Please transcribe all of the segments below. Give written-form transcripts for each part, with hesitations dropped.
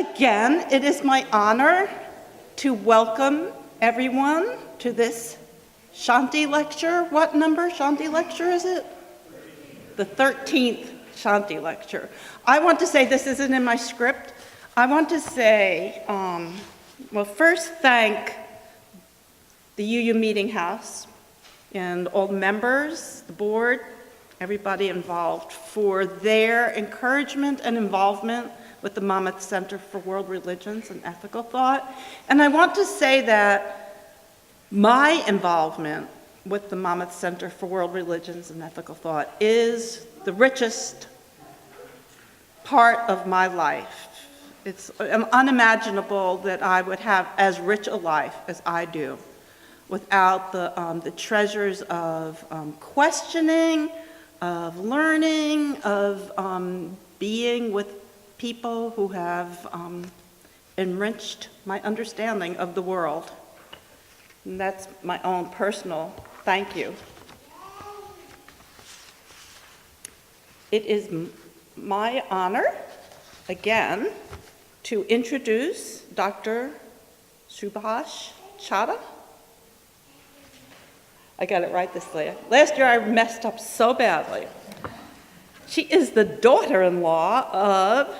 Again, it is my honor to welcome everyone to this Shanti lecture. What number Shanti lecture is it? The 13th Shanti lecture. I want to say, this isn't in my script, I want to say, well, first thank the UU Meeting House and all the members, the board, everybody involved for their encouragement and involvement with the Monmouth Center for World Religions and Ethical Thought. And I want to say that my involvement with the Monmouth Center for World Religions and Ethical Thought is the richest part of my life. It's unimaginable that I would have as rich a life as I do without the treasures of questioning, of learning, of being with people who have enriched my understanding of the world. And that's my own personal thank you. It is my honor, again, to introduce Dr. Subhash Chadha. I got it right this year. Last year I messed up so badly. She is the daughter-in-law of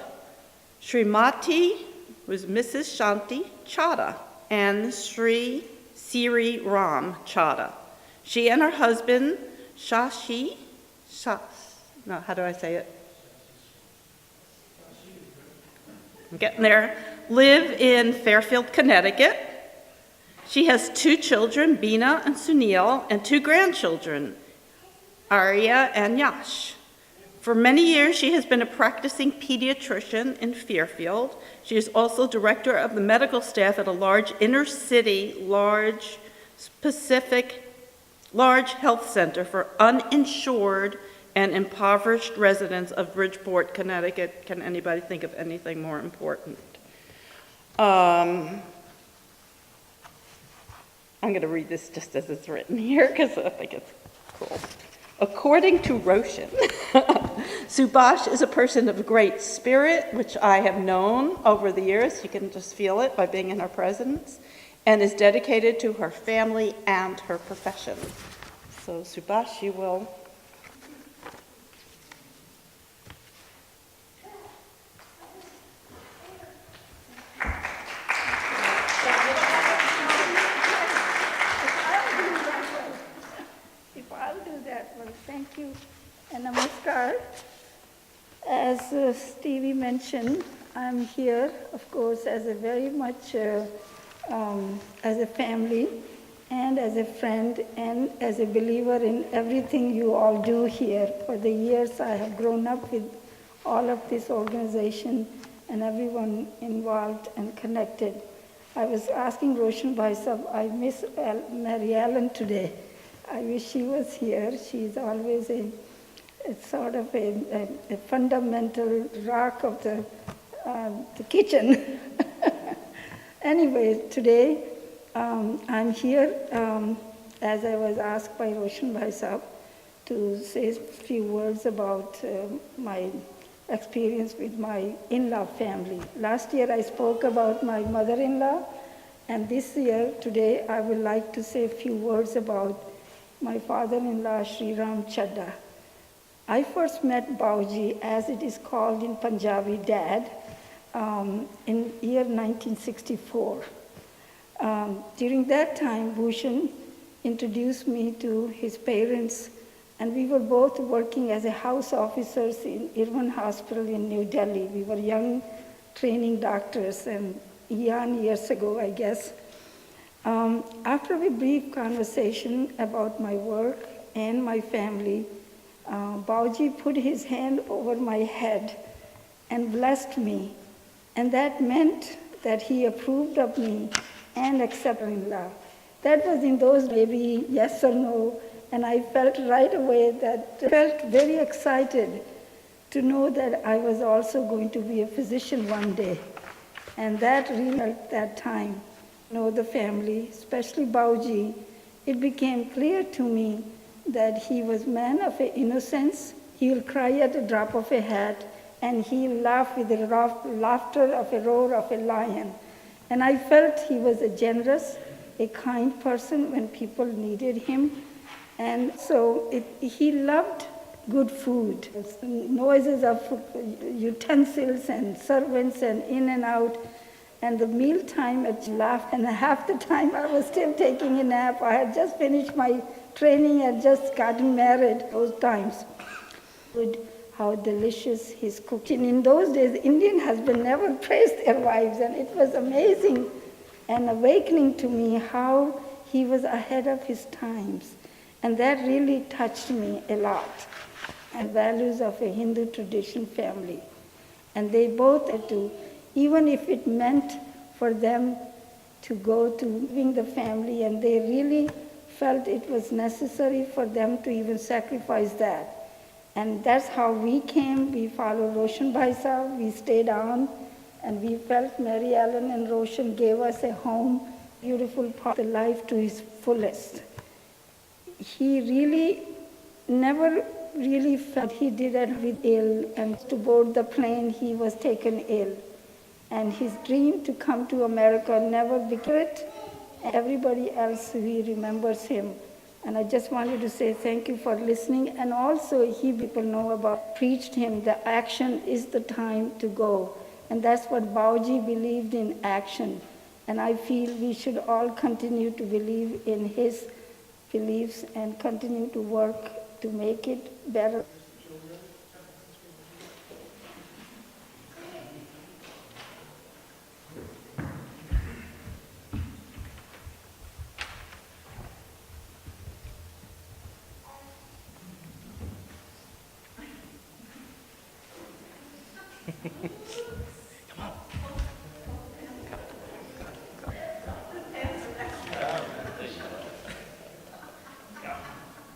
Srimati, who is Mrs. Shanti Chadha, and Sri Siri Ram Chadha. She and her husband, how do I say it? I'm getting there. Live in Fairfield, Connecticut. She has 2 children, Bina and Sunil, and 2 grandchildren, Arya and Yash. For many years, she has been a practicing pediatrician in Fairfield. She is also director of the medical staff at a large inner-city, large health center for uninsured and impoverished residents of Bridgeport, Connecticut. Can anybody think of anything more important? I'm going to read this just as it's written here because I think it's cool. According to Roshan, Subhash is a person of great spirit, which I have known over the years. You can just feel it by being in her presence, and is dedicated to her family and her profession. So Subhash, you will. Thank you, and namaskar. As Stevie mentioned, I'm here, of course, as a very much as a family, and as a friend, and as a believer in everything you all do here. For the years I have grown up with all of this organization and everyone involved and connected. I was asking Roshan Bhai Sahab, I miss Mary Ellen today. I wish she was here. She's always a sort of a fundamental rock of the kitchen. Anyway, today I'm here, as I was asked by Roshan Bhai Sahab, to say a few words about my experience with my in-law family. Last year I spoke about my mother-in-law, and this year, today, I would like to say a few words about my father-in-law, Sri Ram Chadha. I first met Bauji, as it is called in Punjabi, Dad, in year 1964. During that time, Bhushan introduced me to his parents, and we were both working as a house officers in Irvine Hospital in New Delhi. We were young training doctors, and years ago, I guess. After a brief conversation about my work and my family, Bauji put his hand over my head and blessed me. And that meant that he approved of me and accepted in-law. That was in those maybe yes or no, and I felt right away that I felt very excited to know that I was also going to be a physician one day. And that really at that time, know the family, especially Bauji, it became clear to me that he was man of innocence. He will cry at the drop of a hat. and he laughed with the laughter of a roar of a lion. And I felt he was a generous, a kind person when people needed him. And so he loved good food. Noises of utensils and servants and in and out. And the meal time at laughed, and half the time I was still taking a nap. I had just finished my training and just gotten married those times. How delicious his cooking. In those days, Indian husbands never praised their wives, and it was amazing and awakening to me how he was ahead of his times. And that really touched me a lot. And values of a Hindu tradition family. And they both had to, even if it meant for them to go to leaving the family, and they really felt it was necessary for them to even sacrifice that. And that's how we came. We followed Roshan Bhai Sahib. We stayed on, and we felt Mary Ellen and Roshan gave us a home, beautiful part of life to his fullest. He really never really felt he did it with ill, and to board the plane he was taken ill. And his dream to come to America never became it. Everybody else who remembers him. And I just wanted to say thank you for listening. And also, people know about, preached him, the action is the time to go. And that's what Bauji believed in, action. And I feel we should all continue to believe in his beliefs and continue to work to make it better.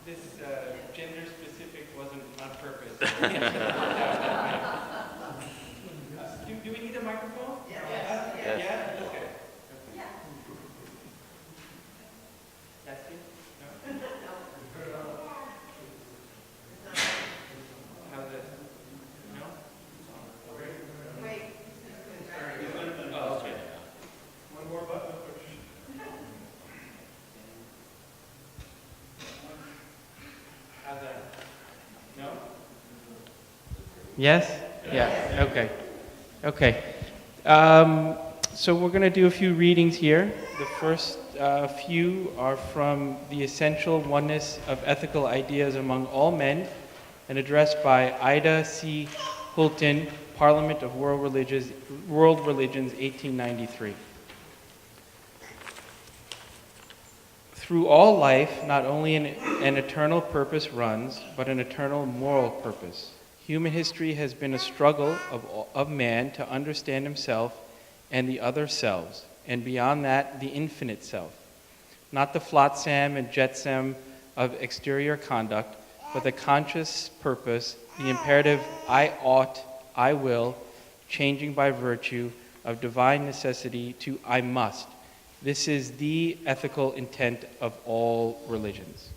This gender specific wasn't on purpose. Do we need a microphone? Yes. Yeah? Okay. That's it? No? How's it? No? Wait. Oh, okay. One more button to push. How's that? No? Yes? Yeah, okay. Okay. So we're going to do a few readings here. The first few are from The Essential Oneness of Ethical Ideas Among All Men, and addressed by Ida C. Hulton, Parliament of World Religions, 1893. Through all life, not only an eternal purpose runs, but an eternal moral purpose. Human history has been a struggle of man to understand himself and the other selves, and beyond that, the infinite self. Not the flotsam and jetsam of exterior conduct, but the conscious purpose, the imperative I ought, I will, changing by virtue of divine necessity to I must. This is the ethical intent of all religions.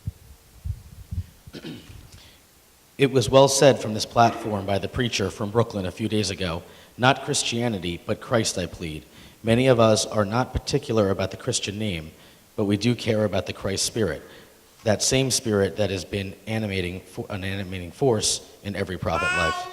It was well said from this platform by the preacher from Brooklyn a few days ago, not Christianity, but Christ I plead. Many of us are not particular about the Christian name, but we do care about the Christ spirit, that same spirit that has been an animating force in every prophet life.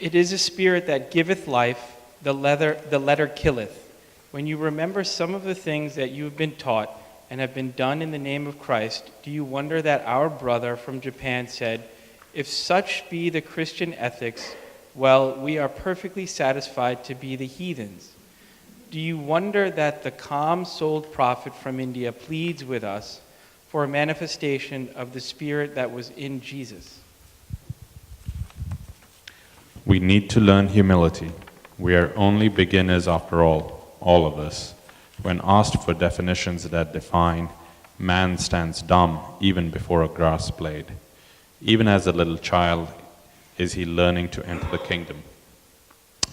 It is a spirit that giveth life, the letter killeth. When you remember some of the things that you have been taught and have been done in the name of Christ, do you wonder that our brother from Japan said, if such be the Christian ethics, well, we are perfectly satisfied to be the heathens. Do you wonder that the calm-souled prophet from India pleads with us for a manifestation of the spirit that was in Jesus? We need to learn humility. We are only beginners after all of us. When asked for definitions that define, man stands dumb even before a grass blade. Even as a little child is he learning to enter the kingdom,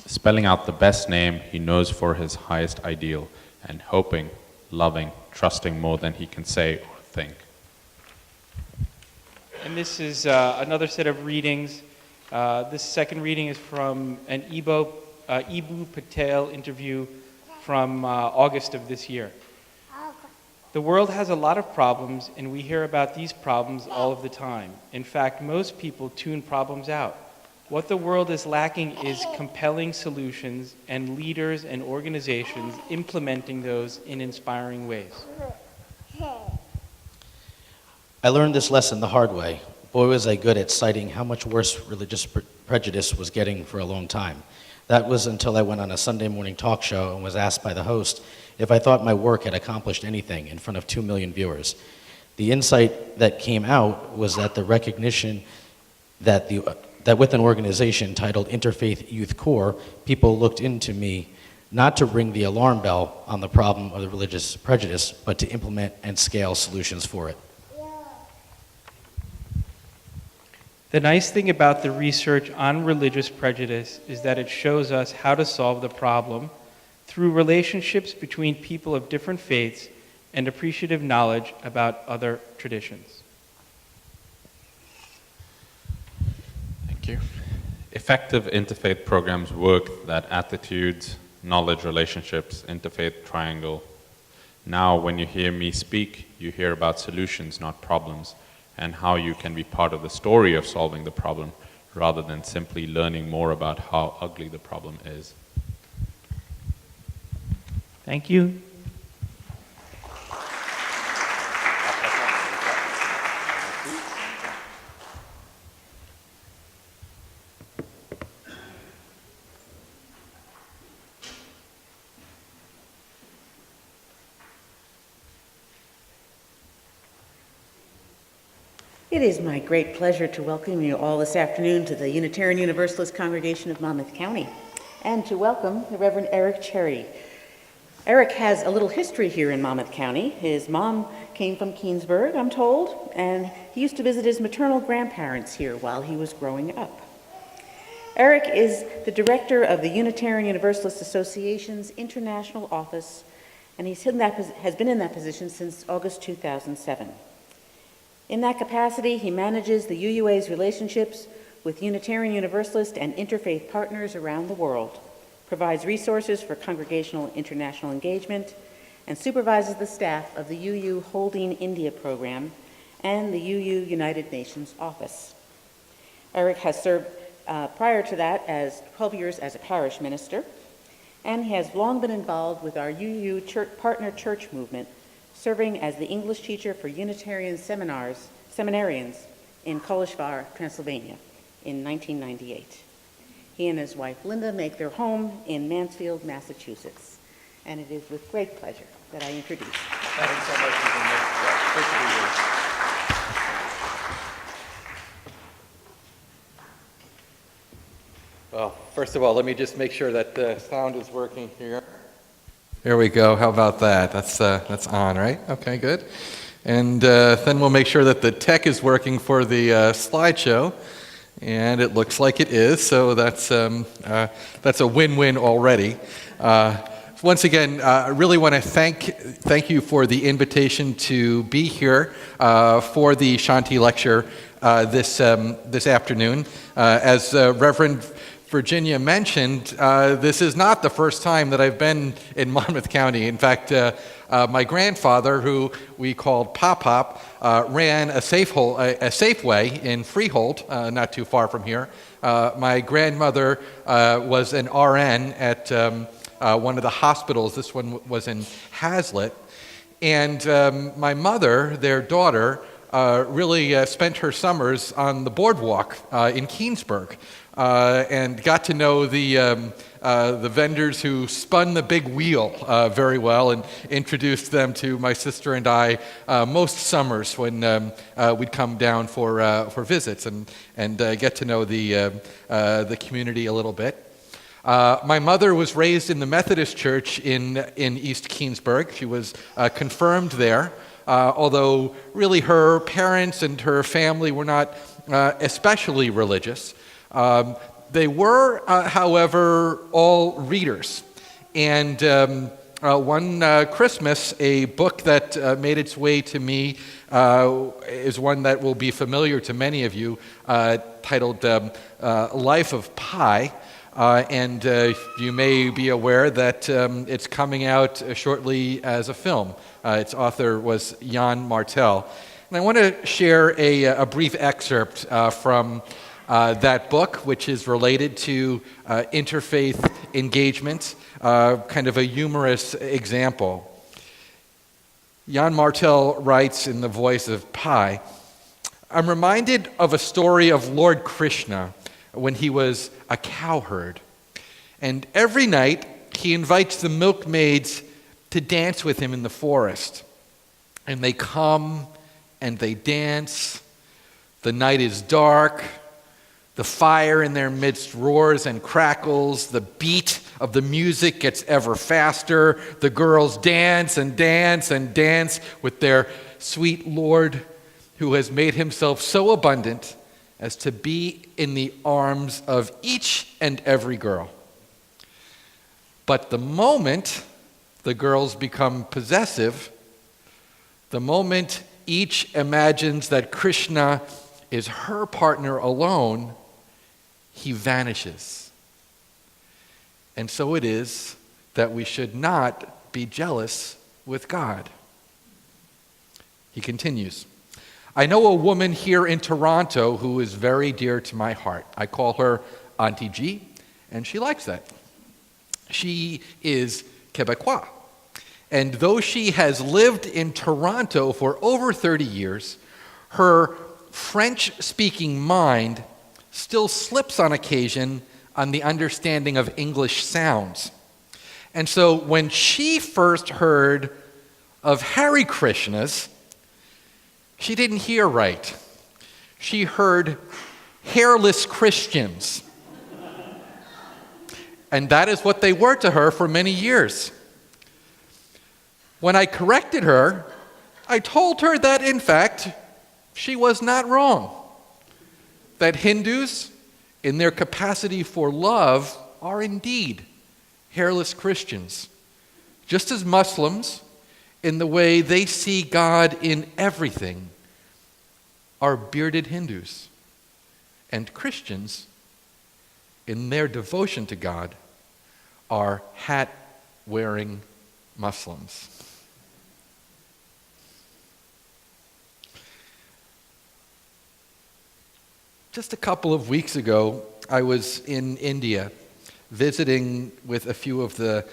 spelling out the best name he knows for his highest ideal, and hoping, loving, trusting more than he can say or think. And this is another set of readings. This second reading is from an Ibu Patel interview from August of this year. The world has a lot of problems, and we hear about these problems all of the time. In fact, most people tune problems out. What the world is lacking is compelling solutions and leaders and organizations implementing those in inspiring ways. I learned this lesson the hard way. Boy, was I good at citing how much worse religious prejudice was getting for a long time. That was until I went on a Sunday morning talk show and was asked by the host if I thought my work had accomplished anything in front of 2 million viewers. The insight that came out was that the recognition that with an organization titled Interfaith Youth Corps, people looked into me not to ring the alarm bell on the problem of the religious prejudice, but to implement and scale solutions for it. The nice thing about the research on religious prejudice is that it shows us how to solve the problem through relationships between people of different faiths and appreciative knowledge about other traditions. Thank you. Effective interfaith programs work that attitudes, knowledge, relationships, interfaith triangle. Now, when you hear me speak, you hear about solutions, not problems, and how you can be part of the story of solving the problem rather than simply learning more about how ugly the problem is. Thank you. It is my great pleasure to welcome you all this afternoon to the Unitarian Universalist Congregation of Monmouth County, and to welcome the Reverend Eric Cherry. Eric has a little history here in Monmouth County. His mom came from Keansburg, I'm told, and he used to visit his maternal grandparents here while he was growing up. Eric is the director of the Unitarian Universalist Association's International Office, and has been in that position since August 2007. In that capacity, he manages the UUA's relationships with Unitarian Universalist and interfaith partners around the world, provides resources for congregational international engagement, and supervises the staff of the UU Holding India program and the UU United Nations office. Eric has served prior to that as 12 years as a parish minister, and he has long been involved with our UU partner church movement, serving as the English teacher for Unitarian seminarians in Koleshvar, Transylvania in 1998. He and his wife Linda make their home in Mansfield, Massachusetts. And it is with great pleasure that I introduce. Thanks so much. Great to be here. Well, first of all, let me just make sure that the sound is working here. Here we go. How about that? That's on, right? Okay, good. And then we'll make sure that the tech is working for the slideshow, and it looks like it is. So that's a win-win already. Once again, I really want to thank you for the invitation to be here for the Shanti lecture this afternoon. As Reverend Virginia mentioned, this is not the first time that I've been in Monmouth County. In fact, my grandfather, who we called Pop, ran a Safeway in Freehold, not too far from here. My grandmother was an RN at one of the hospitals. This one was in Hazlitt. And my mother, their daughter, really spent her summers on the boardwalk in Keansburg. And got to know the vendors who spun the big wheel very well, and introduced them to my sister and I most summers when we'd come down for visits and get to know the community a little bit. My mother was raised in the Methodist Church in East Keansburg. She was confirmed there, although really her parents and her family were not especially religious. They were, however, all readers. And one Christmas, a book that made its way to me is one that will be familiar to many of you, titled Life of Pi. And you may be aware that it's coming out shortly as a film. Its author was Jan Martel. And I want to share a brief excerpt from that book, which is related to interfaith engagement, kind of a humorous example. Jan Martel writes in the voice of Pi, "I'm reminded of a story of Lord Krishna when he was a cowherd. And every night he invites the milkmaids to dance with him in the forest. And they come and they dance. The night is dark. The fire in their midst roars and crackles. The beat of the music gets ever faster. The girls dance and dance and dance with their sweet Lord, who has made himself so abundant as to be in the arms of each and every girl. But the moment the girls become possessive, the moment each imagines that Krishna is her partner alone, he vanishes. And so it is that we should not be jealous with God." He continues, "I know a woman here in Toronto who is very dear to my heart. I call her Auntie G, and she likes that. She is Quebecois. And though she has lived in Toronto for over 30 years, her French-speaking mind still slips on occasion on the understanding of English sounds. And so when she first heard of Hare Krishnas, she didn't hear right. She heard hairless Christians. And that is what they were to her for many years. When I corrected her, I told her that, in fact, she was not wrong. That Hindus, in their capacity for love, are indeed hairless Christians, just as Muslims, in the way they see God in everything, are bearded Hindus, and Christians, in their devotion to God, are hat-wearing Muslims. Just a couple of weeks ago, I was in India visiting with a few of the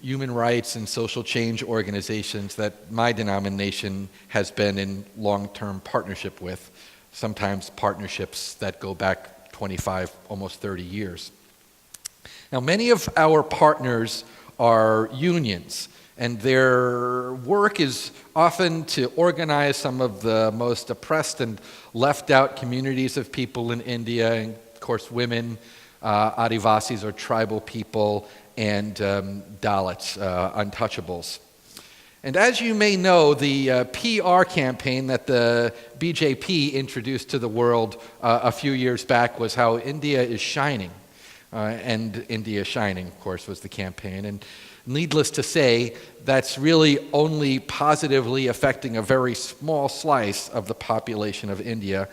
human rights and social change organizations that my denomination has been in long-term partnership with, sometimes partnerships that go back 25, almost 30 years. Now, many of our partners are unions, and their work is often to organize some of the most oppressed and left-out communities of people in India, and of course women, Adivasis or tribal people, and Dalits, untouchables. And as you may know, the PR campaign that the BJP introduced to the world a few years back was how India is shining. And India Shining, of course, was the campaign. And needless to say, that's really only positively affecting a very small slice of the population of India.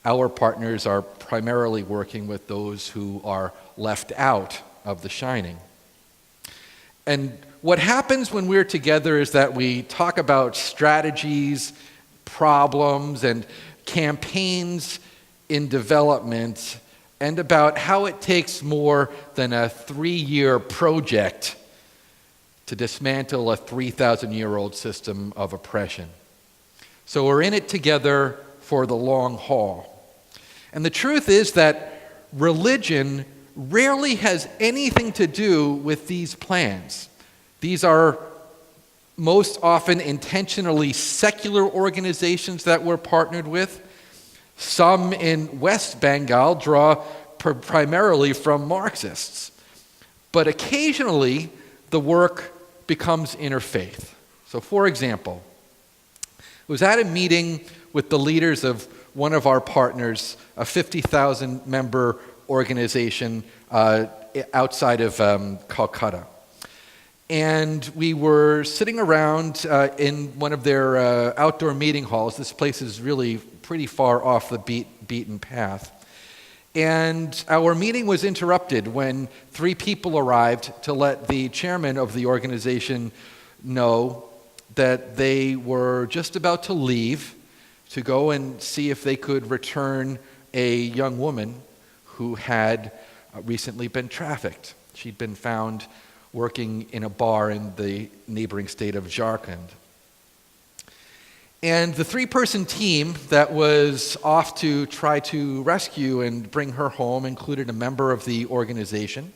Our partners are primarily working with those who are left out of the shining. And what happens when we're together is that we talk about strategies, problems, and campaigns in development, and about how it takes more than a 3-year project to dismantle a 3,000-year-old system of oppression. So we're in it together for the long haul. And the truth is that religion rarely has anything to do with these plans. These are most often intentionally secular organizations that we're partnered with. Some in West Bengal draw primarily from Marxists. But occasionally, the work becomes interfaith. So for example, I was at a meeting with the leaders of one of our partners, a 50,000 member organization outside of Calcutta. And we were sitting around in one of their outdoor meeting halls. This place is really pretty far off the beaten path. And our meeting was interrupted when 3 people arrived to let the chairman of the organization know that they were just about to leave to go and see if they could return a young woman who had recently been trafficked. She'd been found working in a bar in the neighboring state of Jharkhand. And the 3-person team that was off to try to rescue and bring her home included a member of the organization.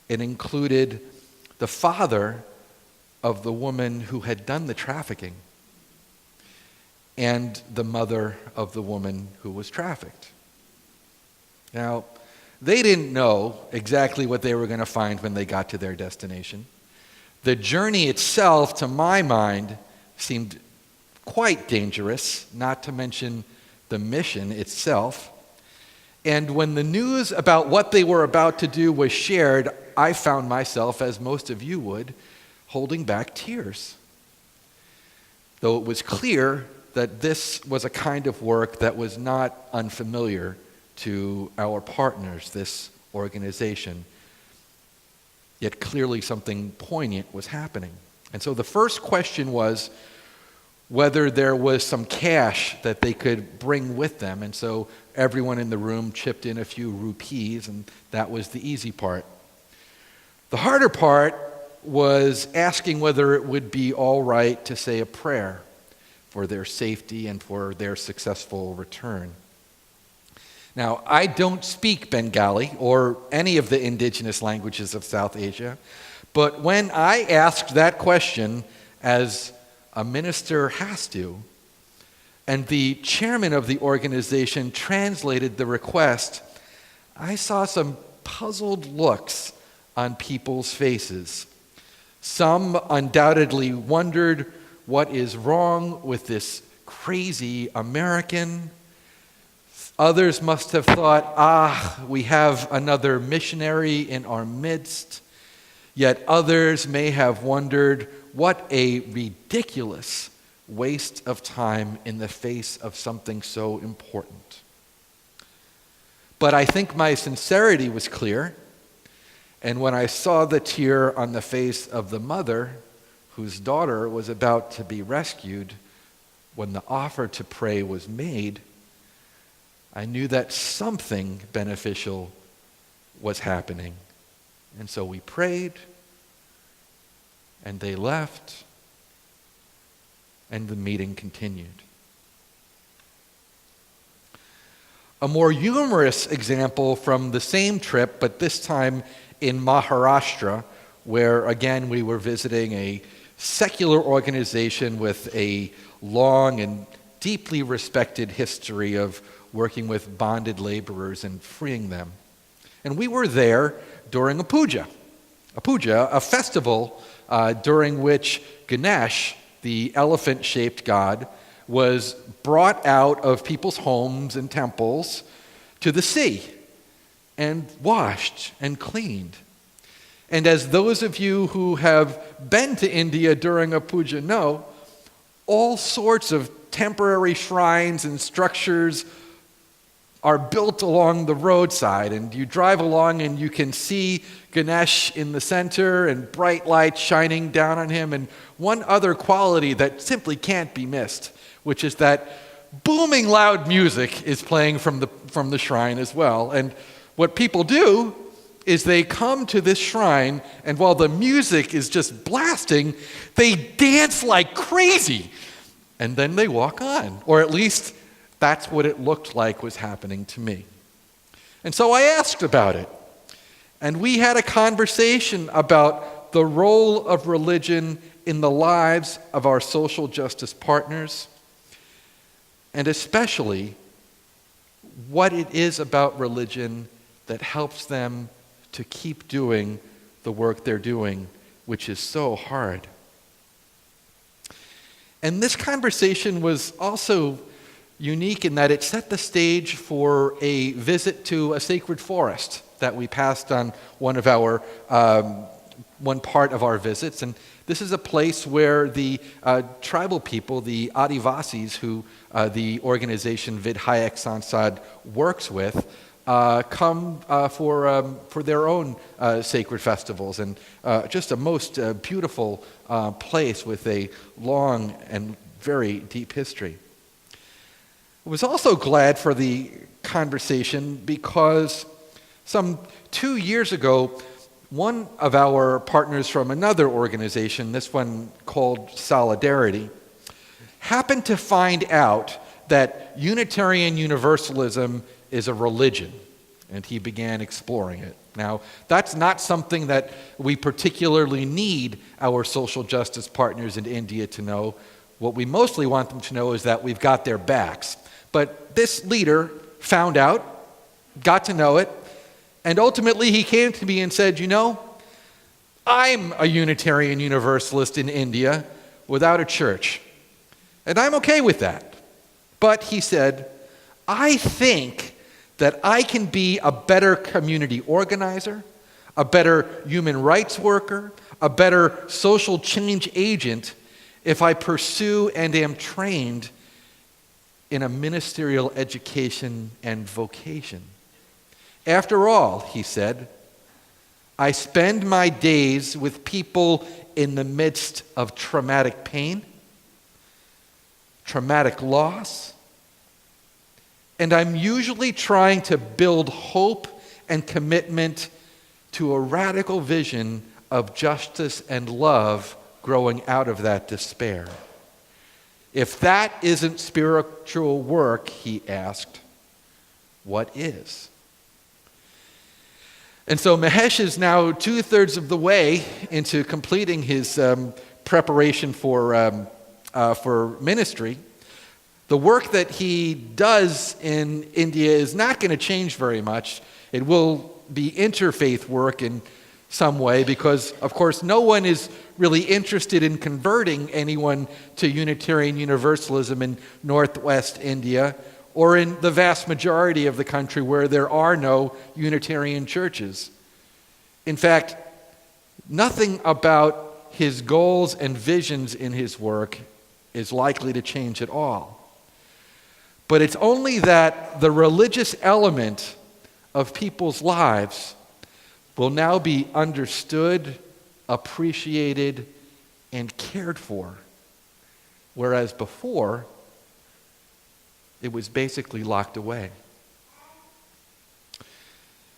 It included the father of the woman who had done the trafficking and the mother of the woman who was trafficked. Now, they didn't know exactly what they were going to find when they got to their destination. The journey itself, to my mind, seemed quite dangerous, not to mention the mission itself. And when the news about what they were about to do was shared, I found myself, as most of you would, holding back tears. Though it was clear that this was a kind of work that was not unfamiliar to our partners, this organization. Yet clearly something poignant was happening. And so the first question was whether there was some cash that they could bring with them. And so everyone in the room chipped in a few rupees, and that was the easy part. The harder part was asking whether it would be all right to say a prayer for their safety and for their successful return. Now, I don't speak Bengali or any of the indigenous languages of South Asia, but when I asked that question, as a minister has to, and the chairman of the organization translated the request, I saw some puzzled looks on people's faces. Some undoubtedly wondered what is wrong with this crazy American. Others must have thought, we have another missionary in our midst. Yet others may have wondered, what a ridiculous waste of time in the face of something so important. But I think my sincerity was clear, and when I saw the tear on the face of the mother whose daughter was about to be rescued, when the offer to pray was made, I knew that something beneficial was happening. And so we prayed, and they left, and the meeting continued. A more humorous example from the same trip, but this time in Maharashtra, where again we were visiting a secular organization with a long and deeply respected history of working with bonded laborers and freeing them. And we were there during a puja, a festival during which Ganesh, the elephant-shaped god, was brought out of people's homes and temples to the sea and washed and cleaned. And as those of you who have been to India during a puja know, all sorts of temporary shrines and structures are built along the roadside, and you drive along and you can see Ganesh in the center and bright lights shining down on him, and one other quality that simply can't be missed, which is that booming loud music is playing from the shrine as well. And what people do is they come to this shrine, and while the music is just blasting, they dance like crazy, and then they walk on, or at least that's what it looked like was happening to me. And so I asked about it. And we had a conversation about the role of religion in the lives of our social justice partners, and especially what it is about religion that helps them to keep doing the work they're doing, which is so hard. And this conversation was also unique in that it set the stage for a visit to a sacred forest that we passed on one of our one part of our visits, and this is a place where the tribal people, the Adivasis, who the organization Vidhayak Sansad works with, come for their own sacred festivals, and just a most beautiful place with a long and very deep history. I was also glad for the conversation because some 2 years ago, one of our partners from another organization, this one called Solidarity, happened to find out that Unitarian Universalism is a religion, and he began exploring it. Now, that's not something that we particularly need our social justice partners in India to know. What we mostly want them to know is that we've got their backs. But this leader found out, got to know it, and ultimately he came to me and said, you know, I'm a Unitarian Universalist in India without a church. And I'm okay with that. But he said, I think that I can be a better community organizer, a better human rights worker, a better social change agent if I pursue and am trained in a ministerial education and vocation. After all, he said, I spend my days with people in the midst of traumatic pain, traumatic loss, and I'm usually trying to build hope and commitment to a radical vision of justice and love growing out of that despair. If that isn't spiritual work, he asked, what is? And so Mahesh is now 2/3 of the way into completing his preparation for ministry. The work that he does in India is not going to change very much. It will be interfaith work in some way because, of course, no one is really interested in converting anyone to Unitarian Universalism in Northwest India or in the vast majority of the country where there are no Unitarian churches. In fact, nothing about his goals and visions in his work is likely to change at all. But it's only that the religious element of people's lives will now be understood, appreciated, and cared for, whereas before, it was basically locked away.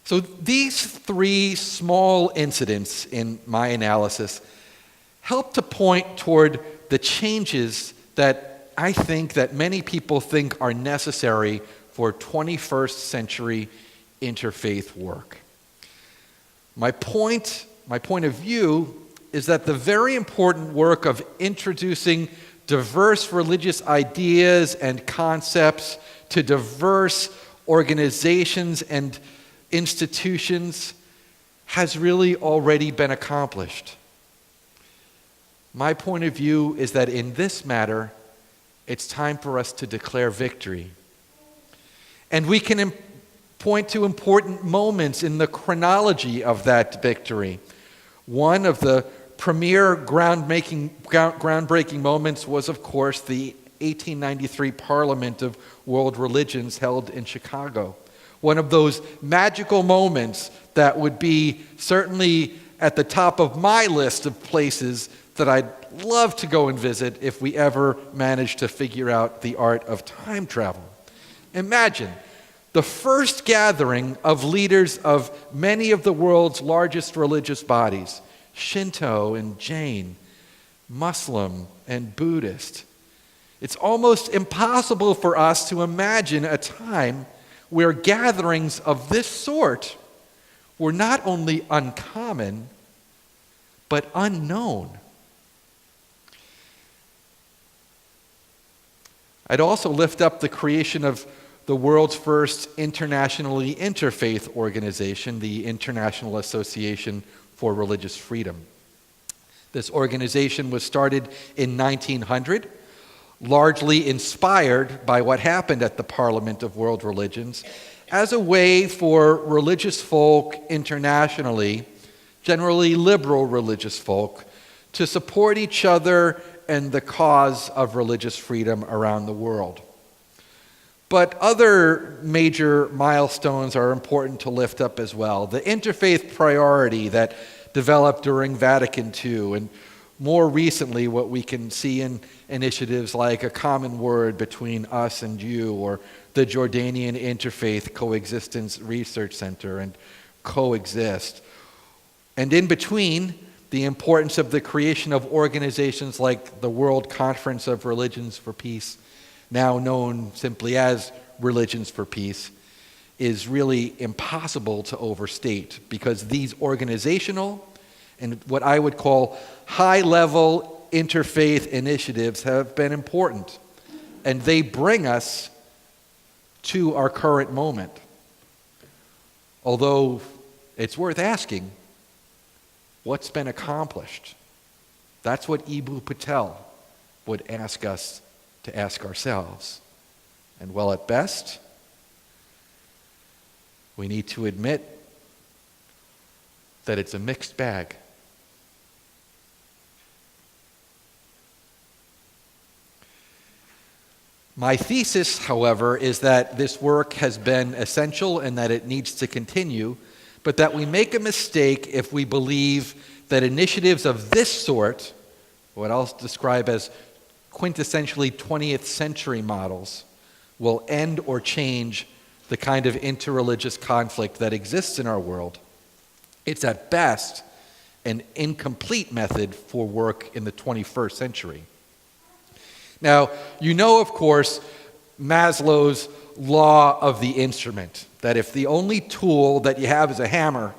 So these 3 small incidents in my analysis help to point toward the changes that I think that many people think are necessary for 21st century interfaith work. My point of view is that the very important work of introducing diverse religious ideas and concepts to diverse organizations and institutions has really already been accomplished. My point of view is that in this matter, it's time for us to declare victory. And we can point to important moments in the chronology of that victory. One of the premier groundbreaking moments was, of course, the 1893 Parliament of World Religions held in Chicago. One of those magical moments that would be certainly at the top of my list of places that I'd love to go and visit if we ever managed to figure out the art of time travel. Imagine the first gathering of leaders of many of the world's largest religious bodies, Shinto and Jain, Muslim and Buddhist. It's almost impossible for us to imagine a time where gatherings of this sort were not only uncommon, but unknown. I'd also lift up the creation of the world's first internationally interfaith organization, the International Association for Religious Freedom. This organization was started in 1900, largely inspired by what happened at the Parliament of World Religions, as a way for religious folk internationally generally liberal religious folk, to support each other and the cause of religious freedom around the world. But other major milestones are important to lift up as well. The interfaith priority that developed during Vatican II, and more recently what we can see in initiatives like A Common Word Between Us and You, or the Jordanian Interfaith Coexistence Research Center, and Coexist. And in between, the importance of the creation of organizations like the World Conference of Religions for Peace, now known simply as Religions for Peace, is really impossible to overstate, because these organizational and what I would call high-level interfaith initiatives have been important, and they bring us to our current moment. Although it's worth asking, what's been accomplished? That's what Eboo Patel would ask us to ask ourselves. And well, at best, we need to admit that it's a mixed bag. My thesis, however, is that this work has been essential and that it needs to continue, but that we make a mistake if we believe that initiatives of this sort, what I'll describe as quintessentially 20th century models, will end or change the kind of interreligious conflict that exists in our world. It's at best an incomplete method for work in the 21st century. Now, you know, of course, Maslow's law of the instrument, that if the only tool that you have is a hammer,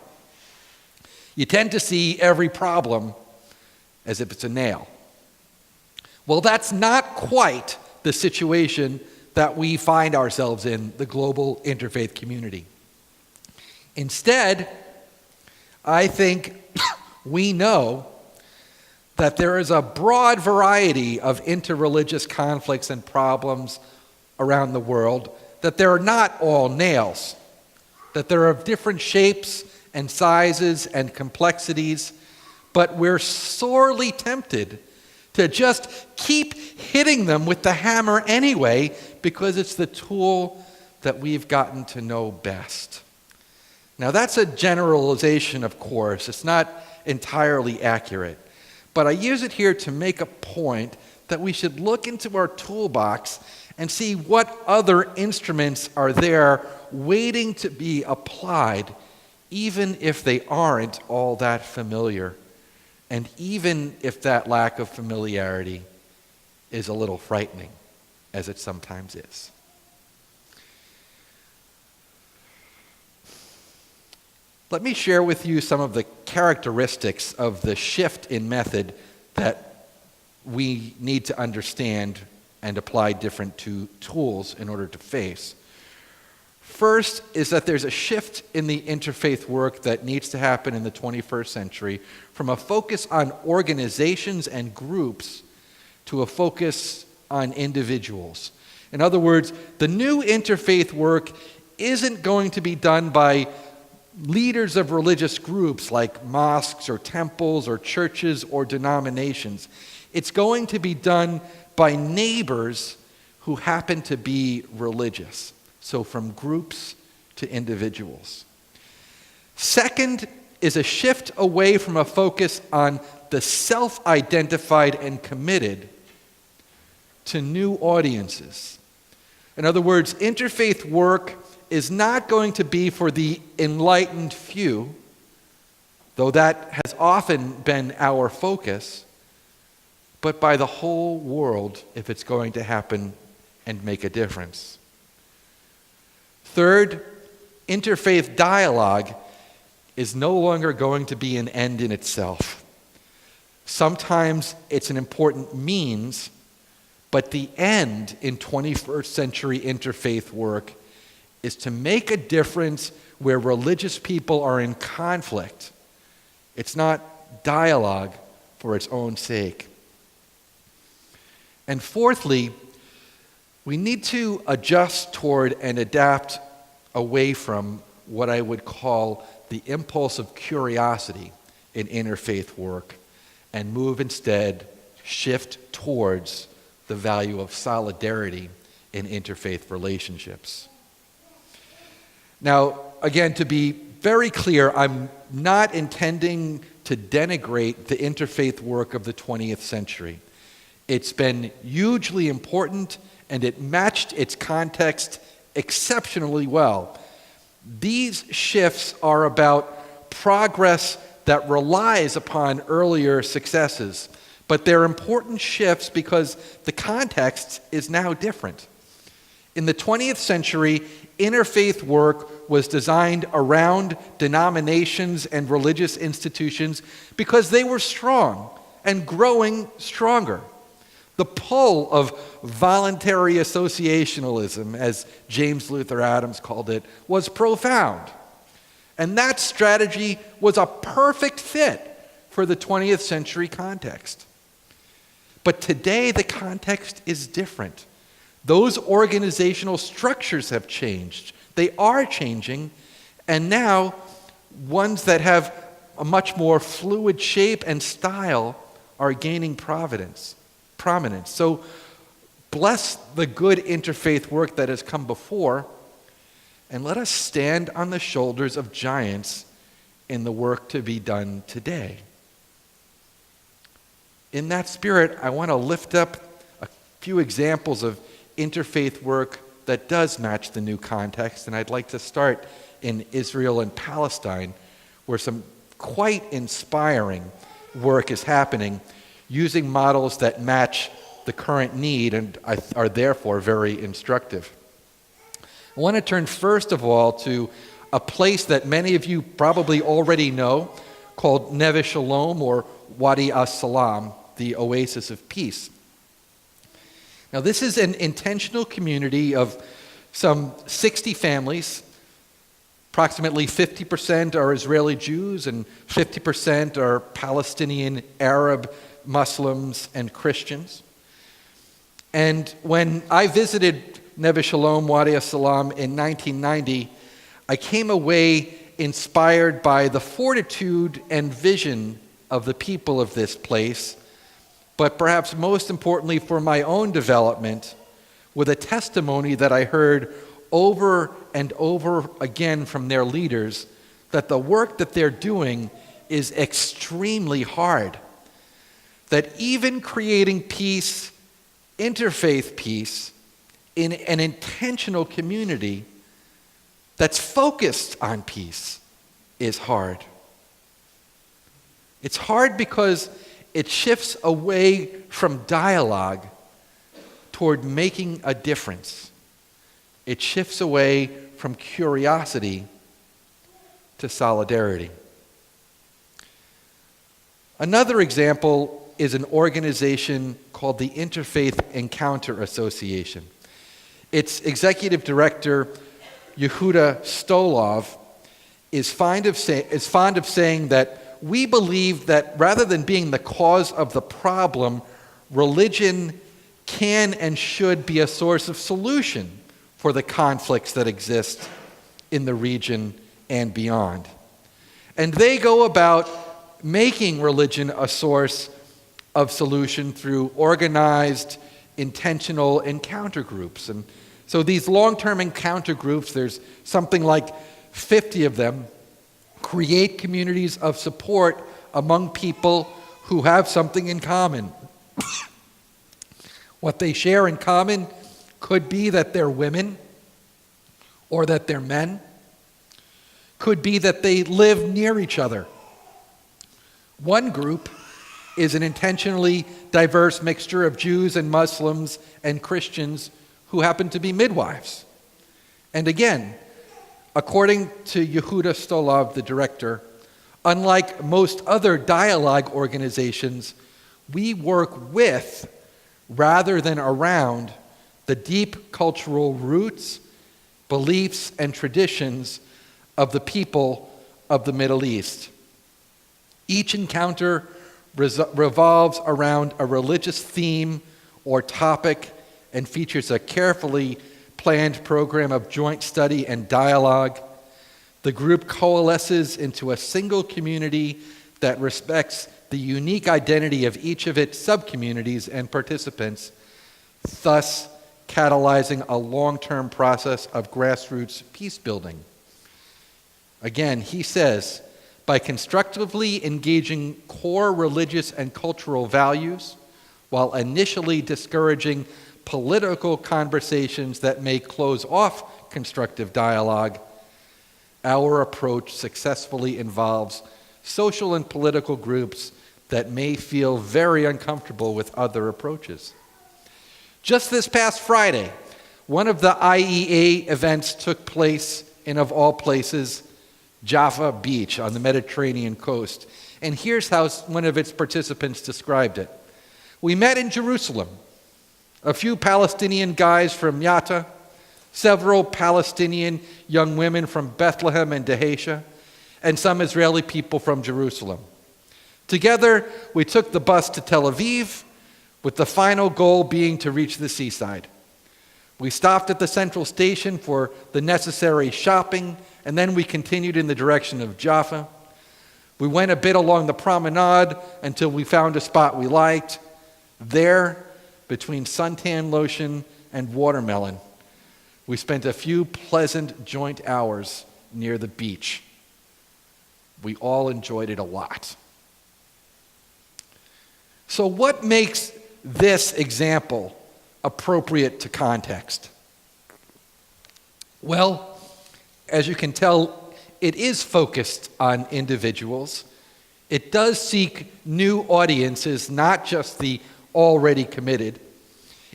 you tend to see every problem as if it's a nail. Well, that's not quite the situation that we find ourselves in, the global interfaith community. Instead, I think we know that there is a broad variety of interreligious conflicts and problems around the world, that they're not all nails, that they're of different shapes and sizes and complexities, but we're sorely tempted to just keep hitting them with the hammer anyway, because it's the tool that we've gotten to know best. Now, that's a generalization, of course. It's not entirely accurate. But I use it here to make a point that we should look into our toolbox and see what other instruments are there waiting to be applied, even if they aren't all that familiar, and even if that lack of familiarity is a little frightening, as it sometimes is. Let me share with you some of the characteristics of the shift in method that we need to understand and apply different tools in order to face. First is that there's a shift in the interfaith work that needs to happen in the 21st century from a focus on organizations and groups to a focus on individuals. In other words, the new interfaith work isn't going to be done by leaders of religious groups like mosques or temples or churches or denominations. It's going to be done by neighbors who happen to be religious. So from groups to individuals. Second is a shift away from a focus on the self-identified and committed to new audiences. In other words, interfaith work is not going to be for the enlightened few, though that has often been our focus, but by the whole world if it's going to happen and make a difference. Third, interfaith dialogue is no longer going to be an end in itself. Sometimes it's an important means, but the end in 21st century interfaith work is to make a difference where religious people are in conflict. It's not dialogue for its own sake. And fourthly, we need to adjust toward and adapt away from what I would call the impulse of curiosity in interfaith work and shift towards the value of solidarity in interfaith relationships. Now, again, to be very clear, I'm not intending to denigrate the interfaith work of the 20th century. It's been hugely important, and it matched its context exceptionally well. These shifts are about progress that relies upon earlier successes, but they're important shifts because the context is now different. In the 20th century, interfaith work was designed around denominations and religious institutions because they were strong and growing stronger. The pull of voluntary associationalism, as James Luther Adams called it, was profound. And that strategy was a perfect fit for the 20th century context. But today the context is different. Those organizational structures have changed. They are changing, and now ones that have a much more fluid shape and style are gaining prominence. So bless the good interfaith work that has come before, and let us stand on the shoulders of giants in the work to be done today. In that spirit, I want to lift up a few examples of interfaith work that does match the new context, and I'd like to start in Israel and Palestine, where some quite inspiring work is happening using models that match the current need and are therefore very instructive. I want to turn first of all to a place that many of you probably already know called Neve Shalom, or Wadi as-Salam, the Oasis of Peace. Now, this is an intentional community of some 60 families. Approximately 50% are Israeli Jews and 50% are Palestinian, Arab, Muslims, and Christians. And when I visited Neve Shalom, Wadi as-Salam in 1990, I came away inspired by the fortitude and vision of the people of this place, but perhaps most importantly for my own development, with a testimony that I heard over and over again from their leaders, that the work that they're doing is extremely hard. That even creating peace, interfaith peace, in an intentional community that's focused on peace is hard. It's hard because it shifts away from dialogue toward making a difference. It shifts away from curiosity to solidarity. Another example is an organization called the Interfaith Encounter Association. Its executive director, Yehuda Stolov, is fond of saying that we believe that rather than being the cause of the problem, religion can and should be a source of solution for the conflicts that exist in the region and beyond. And they go about making religion a source of solution through organized, intentional encounter groups. And so these long-term encounter groups, there's something like 50 of them, create communities of support among people who have something in common. What they share in common could be that they're women or that they're men, could be that they live near each other. One group is an intentionally diverse mixture of Jews and Muslims and Christians who happen to be midwives. And again, according to Yehuda Stolov, the director, unlike most other dialogue organizations, we work with rather than around the deep cultural roots, beliefs, and traditions of the people of the Middle East. Each encounter revolves around a religious theme or topic and features a carefully planned program of joint study and dialogue. The group coalesces into a single community that respects the unique identity of each of its subcommunities and participants, thus catalyzing a long-term process of grassroots peace building. Again, he says, by constructively engaging core religious and cultural values, while initially discouraging political conversations that may close off constructive dialogue, our approach successfully involves social and political groups that may feel very uncomfortable with other approaches. Just this past Friday, one of the IEA events took place in, of all places, Jaffa Beach on the Mediterranean coast. And here's how one of its participants described it. We met in Jerusalem, a few Palestinian guys from Yatta, several Palestinian young women from Bethlehem and Dheisheh, and some Israeli people from Jerusalem. Together, we took the bus to Tel Aviv, with the final goal being to reach the seaside. We stopped at the central station for the necessary shopping, and then we continued in the direction of Jaffa. We went a bit along the promenade until we found a spot we liked. There, between suntan lotion and watermelon, we spent a few pleasant joint hours near the beach. We all enjoyed it a lot. So what makes this example appropriate to context? Well, as you can tell, it is focused on individuals. It does seek new audiences, not just the already committed.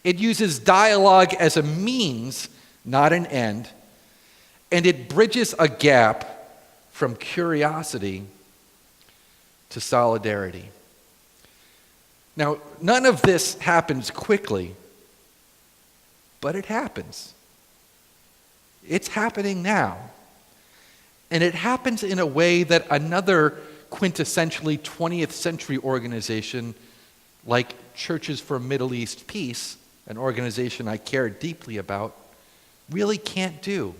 It uses dialogue as a means, not an end. And it bridges a gap from curiosity to solidarity. Now, none of this happens quickly, but it happens. It's happening now. And it happens in a way that another quintessentially 20th century organization like Churches for Middle East Peace, an organization I care deeply about, really can't do.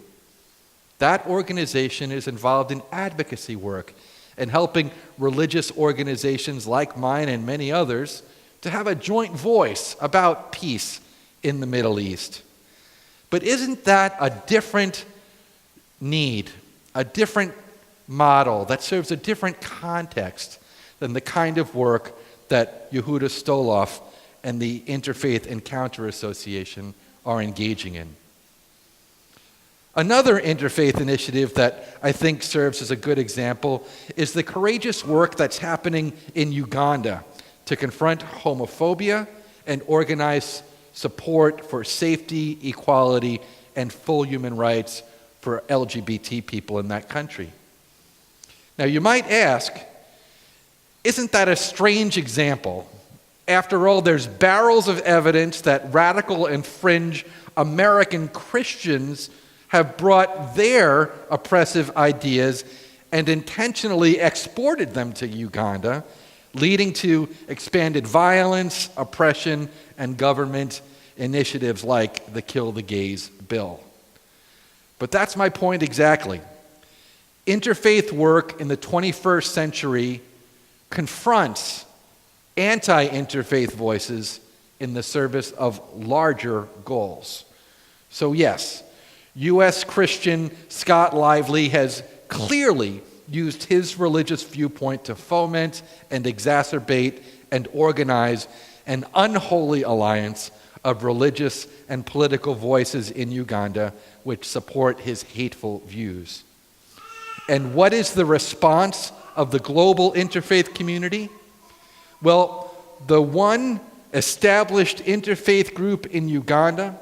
That organization is involved in advocacy work and helping religious organizations like mine and many others to have a joint voice about peace in the Middle East. But isn't that a different need, a different model that serves a different context than the kind of work that Yehuda Stoloff and the Interfaith Encounter Association are engaging in? Another interfaith initiative that I think serves as a good example is the courageous work that's happening in Uganda to confront homophobia and organize support for safety, equality, and full human rights for LGBT people in that country. Now, you might ask, isn't that a strange example? After all, there's barrels of evidence that radical and fringe American Christians have brought their oppressive ideas and intentionally exported them to Uganda, leading to expanded violence, oppression, and government initiatives like the Kill the Gays bill. But that's my point exactly. Interfaith work in the 21st century confronts anti-interfaith voices in the service of larger goals. So yes, U.S. Christian Scott Lively has clearly used his religious viewpoint to foment and exacerbate and organize an unholy alliance of religious and political voices in Uganda which support his hateful views. And what is the response of the global interfaith community? Well, the one established interfaith group in Uganda,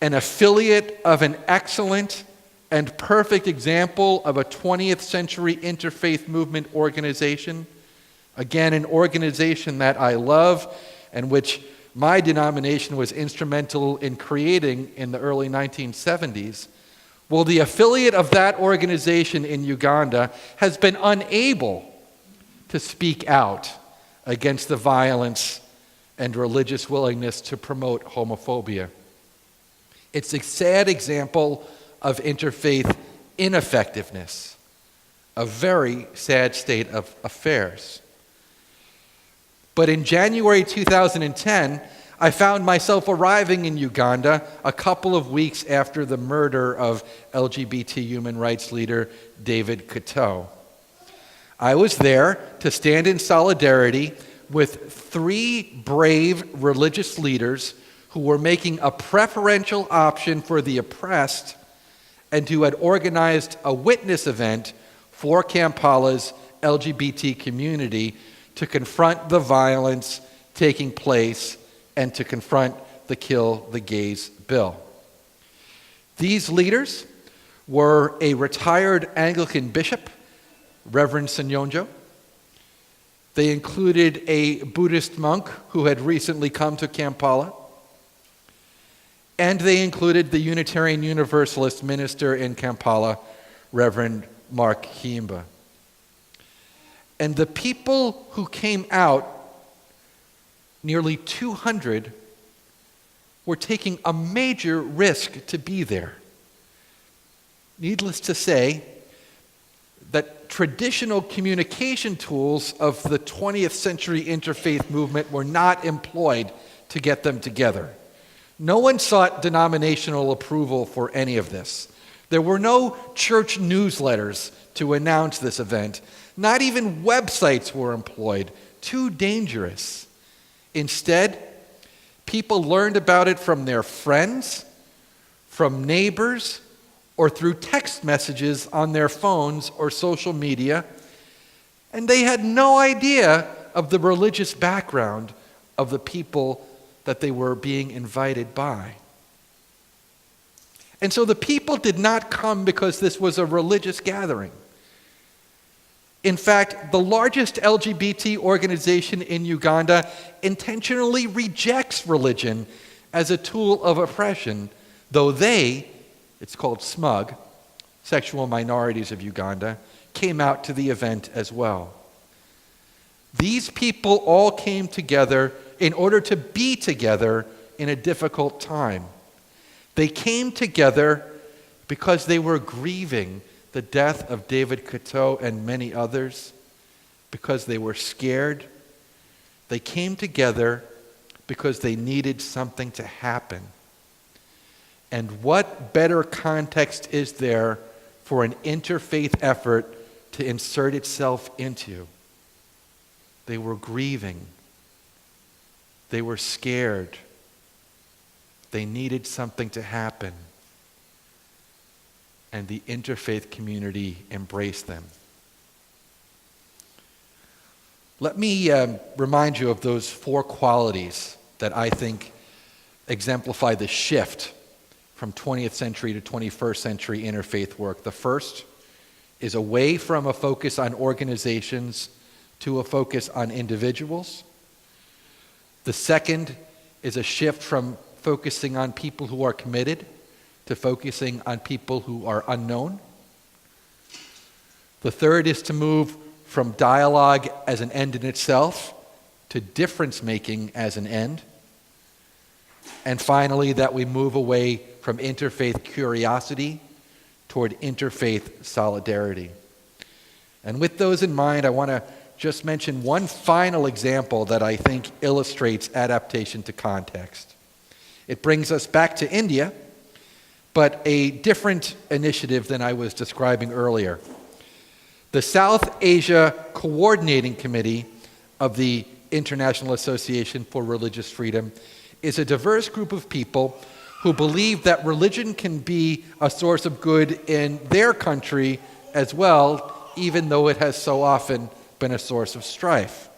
an affiliate of an excellent and perfect example of a 20th century interfaith movement organization, again, an organization that I love and which my denomination was instrumental in creating in the early 1970s. Well, the affiliate of that organization in Uganda has been unable to speak out against the violence and religious willingness to promote homophobia. It's a sad example of interfaith ineffectiveness. a very sad state of affairs. But in January 2010, I found myself arriving in Uganda a couple of weeks after the murder of LGBT human rights leader David Kato. I was there to stand in solidarity with 3 brave religious leaders who were making a preferential option for the oppressed and who had organized a witness event for Kampala's LGBT community to confront the violence taking place and to confront the Kill the Gays bill. These leaders were a retired Anglican bishop, Reverend Sanyonjo. They included a Buddhist monk who had recently come to Kampala. And they included the Unitarian Universalist minister in Kampala, Reverend Mark Himba. And the people who came out, nearly 200, were taking a major risk to be there. Needless to say, that traditional communication tools of the 20th century interfaith movement were not employed to get them together. No one sought denominational approval for any of this. There were no church newsletters to announce this event. Not even websites were employed. Too dangerous. Instead, people learned about it from their friends, from neighbors, or through text messages on their phones or social media, and they had no idea of the religious background of the people that they were being invited by. And so the people did not come because this was a religious gathering. In fact, the largest LGBT organization in Uganda intentionally rejects religion as a tool of oppression, though they, it's called SMUG, Sexual Minorities of Uganda, came out to the event as well. These people all came together in order to be together in a difficult time. They came together because they were grieving the death of David Kato and many others, because they were scared. They came together because they needed something to happen. And what better context is there for an interfaith effort to insert itself into? They were grieving. They were scared. They needed something to happen. And the interfaith community embraced them. Let me remind you of those 4 qualities that I think exemplify the shift from 20th century to 21st century interfaith work. The first is away from a focus on organizations to a focus on individuals. The second is a shift from focusing on people who are committed to focusing on people who are unknown. The third is to move from dialogue as an end in itself to difference-making as an end. And finally, that we move away from interfaith curiosity toward interfaith solidarity. And with those in mind, I want to just mention one final example that I think illustrates adaptation to context. It brings us back to India, but a different initiative than I was describing earlier. The South Asia Coordinating Committee of the International Association for Religious Freedom is a diverse group of people who believe that religion can be a source of good in their country as well, even though it has so often been a source of strife.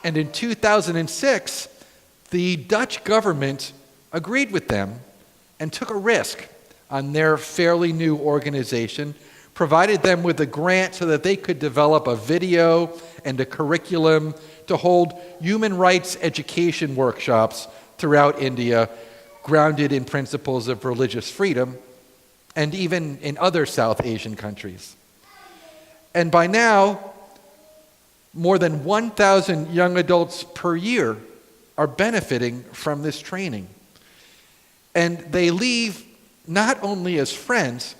And in 2006, the Dutch government agreed with them and took a risk on their fairly new organization, provided them with a grant so that they could develop a video and a curriculum to hold human rights education workshops throughout India, grounded in principles of religious freedom, and even in other South Asian countries. And by now, more than 1,000 young adults per year are benefiting from this training. And they leave not only as friends,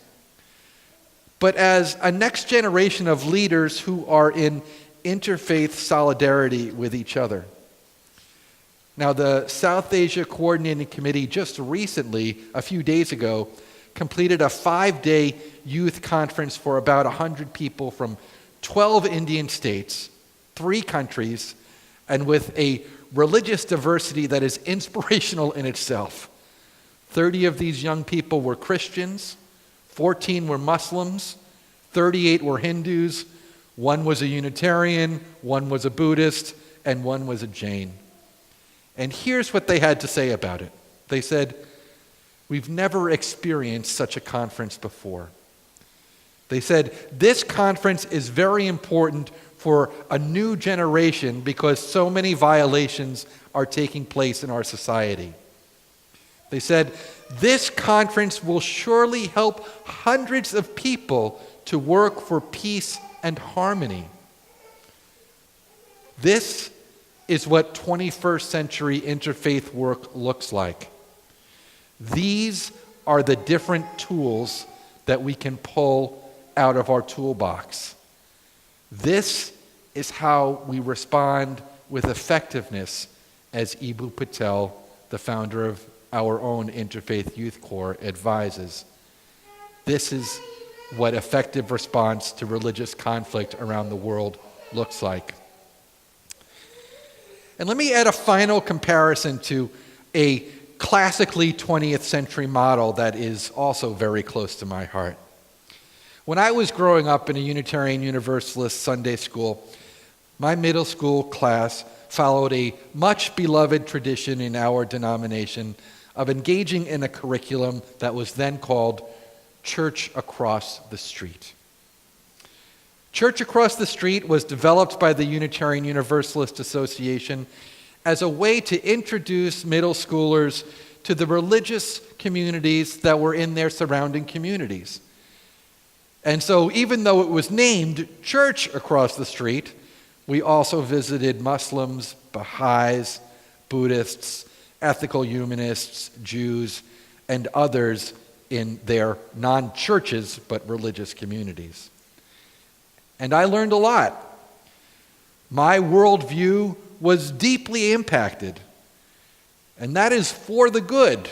but as a next generation of leaders who are in interfaith solidarity with each other. Now, the South Asia Coordinating Committee just recently, a few days ago, completed a 5-day youth conference for about 100 people from 12 Indian states, 3 countries, and with a religious diversity that is inspirational in itself. 30 of these young people were Christians, 14 were Muslims, 38 were Hindus, 1 was a Unitarian, 1 was a Buddhist, and 1 was a Jain. And here's what they had to say about it. They said, "We've never experienced such a conference before." They said, "This conference is very important for a new generation because so many violations are taking place in our society." They said, "This conference will surely help hundreds of people to work for peace and harmony." This is what 21st century interfaith work looks like. These are the different tools that we can pull out of our toolbox. This is how we respond with effectiveness, as Ibu Patel, the founder of our own Interfaith Youth Corps, advises. This is what effective response to religious conflict around the world looks like. And let me add a final comparison to a classically 20th century model that is also very close to my heart. When I was growing up in a Unitarian Universalist Sunday school, my middle school class followed a much beloved tradition in our denomination of engaging in a curriculum that was then called Church Across the Street. Church Across the Street was developed by the Unitarian Universalist Association as a way to introduce middle schoolers to the religious communities that were in their surrounding communities. And so even though it was named Church Across the Street, we also visited Muslims, Baha'is, Buddhists, ethical humanists, Jews, and others in their non-churches but religious communities. And I learned a lot. My worldview was deeply impacted, and that is for the good.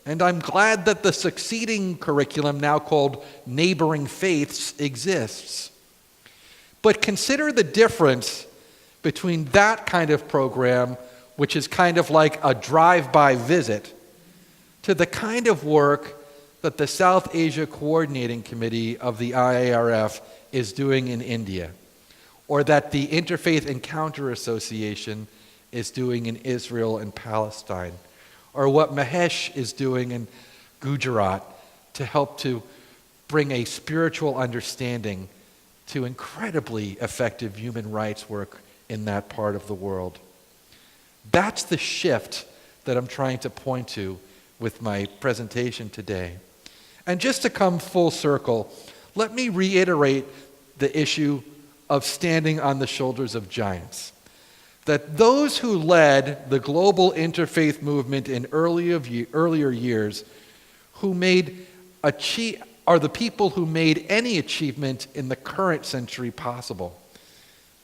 And I'm glad that the succeeding curriculum, now called Neighboring Faiths, exists. But consider the difference between that kind of program, which is kind of like a drive-by visit, to the kind of work that the South Asia Coordinating Committee of the IARF is doing in India, or that the Interfaith Encounter Association is doing in Israel and Palestine, or what Mahesh is doing in Gujarat to help to bring a spiritual understanding to incredibly effective human rights work in that part of the world. That's the shift that I'm trying to point to with my presentation today. And just to come full circle, let me reiterate the issue of standing on the shoulders of giants. That those who led the global interfaith movement in earlier years are the people who made any achievement in the current century possible.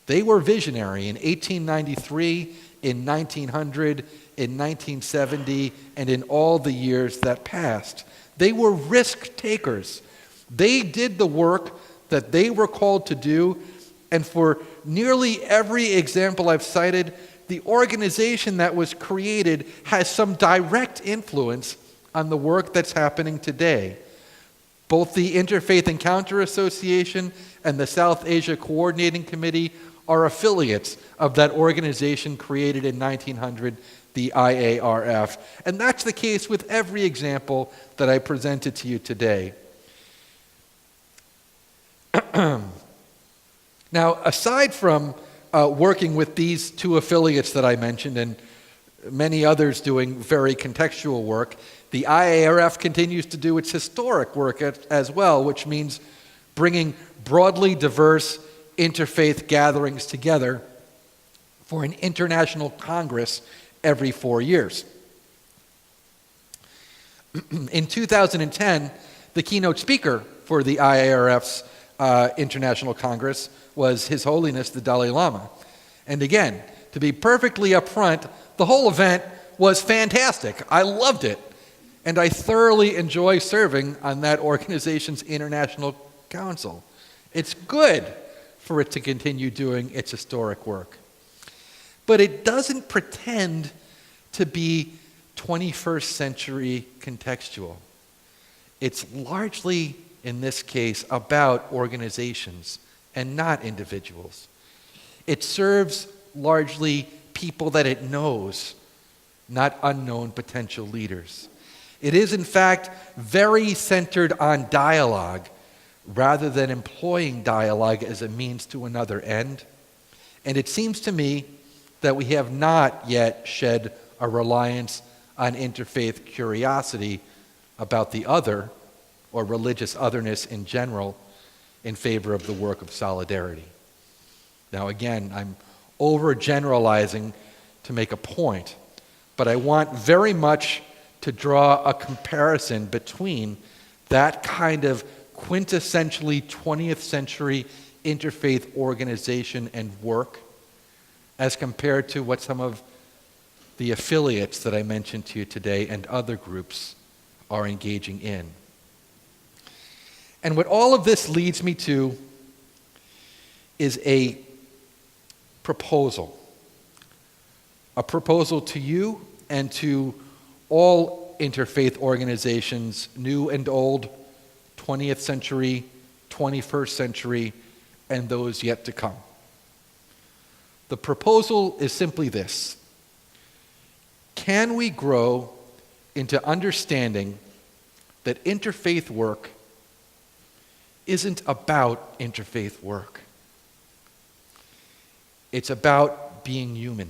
They were visionary in 1893, in 1900, in 1970, and in all the years that passed. They were risk takers. They did the work that they were called to do, and for nearly every example I've cited, the organization that was created has some direct influence on the work that's happening today. Both the Interfaith Encounter Association and the South Asia Coordinating Committee are affiliates of that organization created in 1900, the IARF. And that's the case with every example that I presented to you today. Now, aside from working with these 2 affiliates that I mentioned and many others doing very contextual work, the IARF continues to do its historic work as well, which means bringing broadly diverse interfaith gatherings together for an international congress every 4 years. In 2010, the keynote speaker for the IARF's International Congress was His Holiness the Dalai Lama. And again, to be perfectly upfront, the whole event was fantastic. I loved it. And I thoroughly enjoy serving on that organization's International Council. It's good for it to continue doing its historic work. But it doesn't pretend to be 21st century contextual. It's largely, in this case, about organizations and not individuals. It serves largely people that it knows, not unknown potential leaders. It is, in fact, very centered on dialogue rather than employing dialogue as a means to another end. And it seems to me that we have not yet shed a reliance on interfaith curiosity about the other, or religious otherness in general, in favor of the work of solidarity. Now again, I'm overgeneralizing to make a point, but I want very much to draw a comparison between that kind of quintessentially 20th century interfaith organization and work as compared to what some of the affiliates that I mentioned to you today and other groups are engaging in. And what all of this leads me to is a proposal to you and to all interfaith organizations, new and old, 20th century, 21st century, and those yet to come. The proposal is simply this: can we grow into understanding that interfaith work isn't about interfaith work? It's about being human.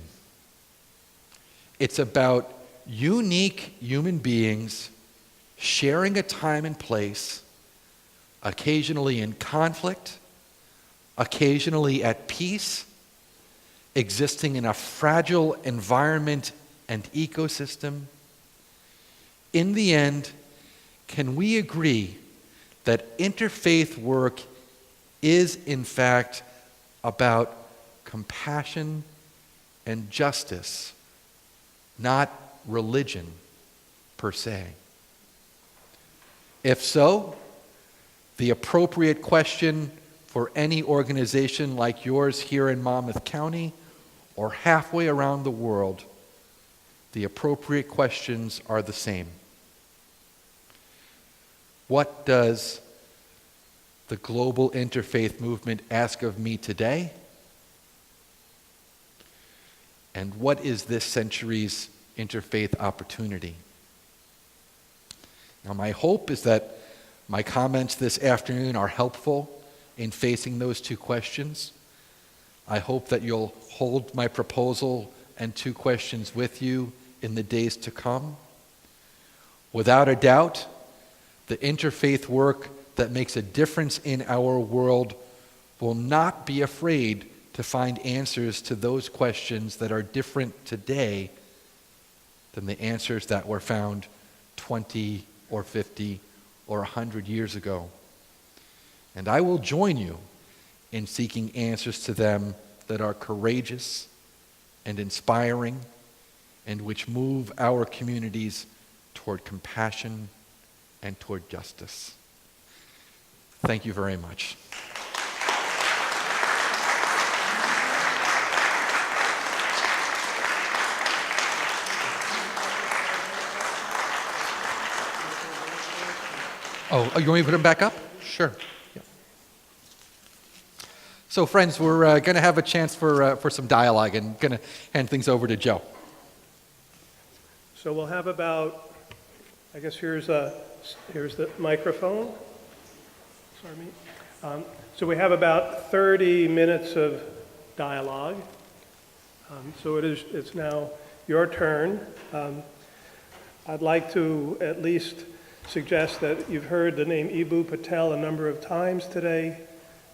It's about unique human beings sharing a time and place, occasionally in conflict, occasionally at peace, existing in a fragile environment and ecosystem. In the end, can we agree that interfaith work is in fact about compassion and justice, not religion per se? If so, the appropriate question for any organization like yours here in Monmouth County or halfway around the world, the appropriate questions are the same. What does the global interfaith movement ask of me today? And what is this century's interfaith opportunity? Now, my hope is that my comments this afternoon are helpful in facing those two questions. I hope that you'll hold my proposal and two questions with you in the days to come. Without a doubt, the interfaith work that makes a difference in our world will not be afraid to find answers to those questions that are different today than the answers that were found 20 or 50 or 100 years ago. And I will join you in seeking answers to them that are courageous and inspiring and which move our communities toward compassion and toward justice. Thank you very much. Oh, you want me to put them back up? Sure. Yeah. So, friends, we're going to have a chance for some dialogue, and going to hand things over to Joe. So we'll have about, I guess here's the microphone. Sorry, me. So we have about 30 minutes of dialogue. So it's now your turn. I'd like to at least suggest that you've heard the name Eboo Patel a number of times today.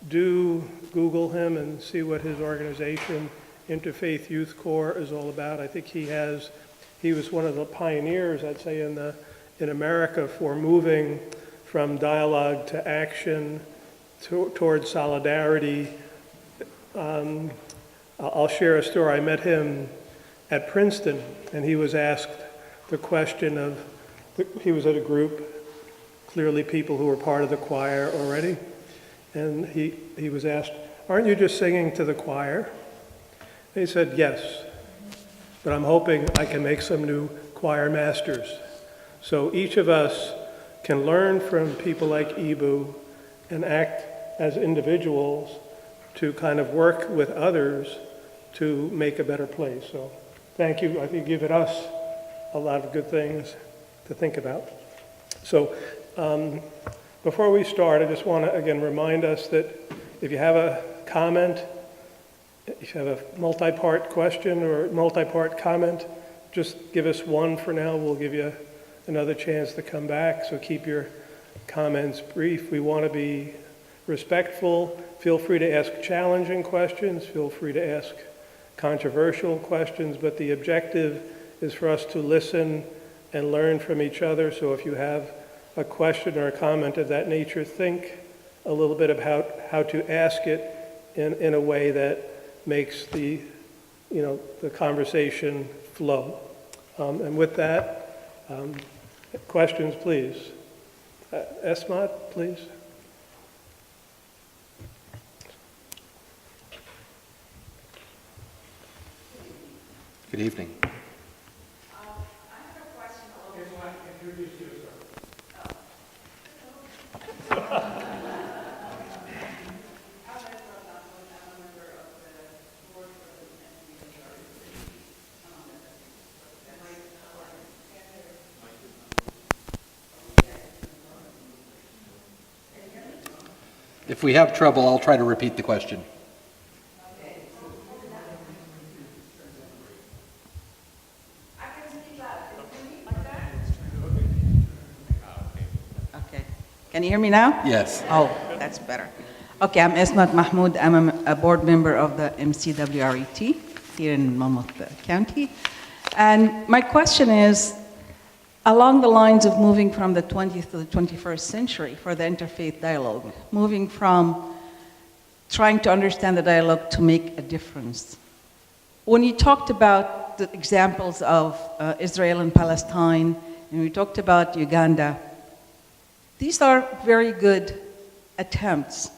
Do Google him and see what his organization, Interfaith Youth Corps, is all about. I think he was one of the pioneers, I'd say, in America for moving from dialogue to action towards solidarity. I'll share a story. I met him at Princeton, and he was asked the question of, he was at a group, clearly people who were part of the choir already, and he was asked, "Aren't you just singing to the choir?" And he said, "Yes, but I'm hoping I can make some new choir masters." So each of us can learn from people like Ibu and act as individuals to kind of work with others to make a better place. So thank you. I think you've given us a lot of good things to think about. So before we start, I just want to again remind us that if you have a comment, if you have a multi-part question or multi-part comment, just give us one for now. We'll give you another chance to come back. So keep your comments brief. We want to be respectful. Feel free to ask challenging questions. Feel free to ask controversial questions. But the objective is for us to listen and learn from each other. So if you have a question or a comment of that nature, think a little bit about how to ask it in a way that makes the conversation flow. And with that, questions, please. Esmat, please. Good evening. If we have trouble, I'll try to repeat the question. Okay. Can you hear me now? Yes. Oh, that's better. Okay, I'm Esmat Mahmoud. I'm a board member of the MCWRET here in Monmouth County. And my question is, along the lines of moving from the 20th to the 21st century for the interfaith dialogue, moving from trying to understand the dialogue to make a difference. When you talked about the examples of Israel and Palestine, and we talked about Uganda, these are very good attempts,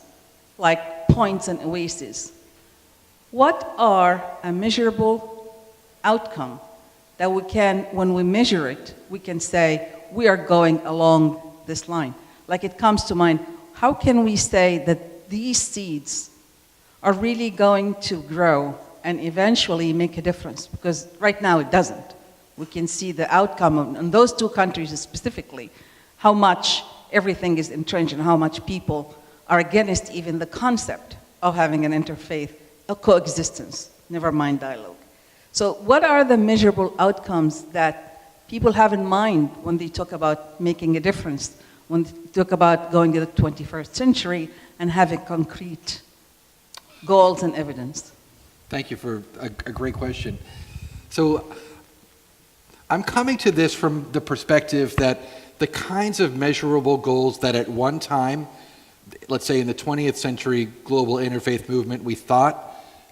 like points and oases. What are a measurable outcome that we can, when we measure it, we can say, we are going along this line? Like it comes to mind, how can we say that these seeds are really going to grow and eventually make a difference? Because right now it doesn't. We can see the outcome in those two countries specifically, how much everything is entrenched and how much people are against even the concept of having an interfaith coexistence, never mind dialogue. So what are the measurable outcomes that people have in mind when they talk about making a difference, when they talk about going to the 21st century and having concrete goals and evidence? Thank you for a great question. So I'm coming to this from the perspective that the kinds of measurable goals that at one time, let's say in the 20th century global interfaith movement, we thought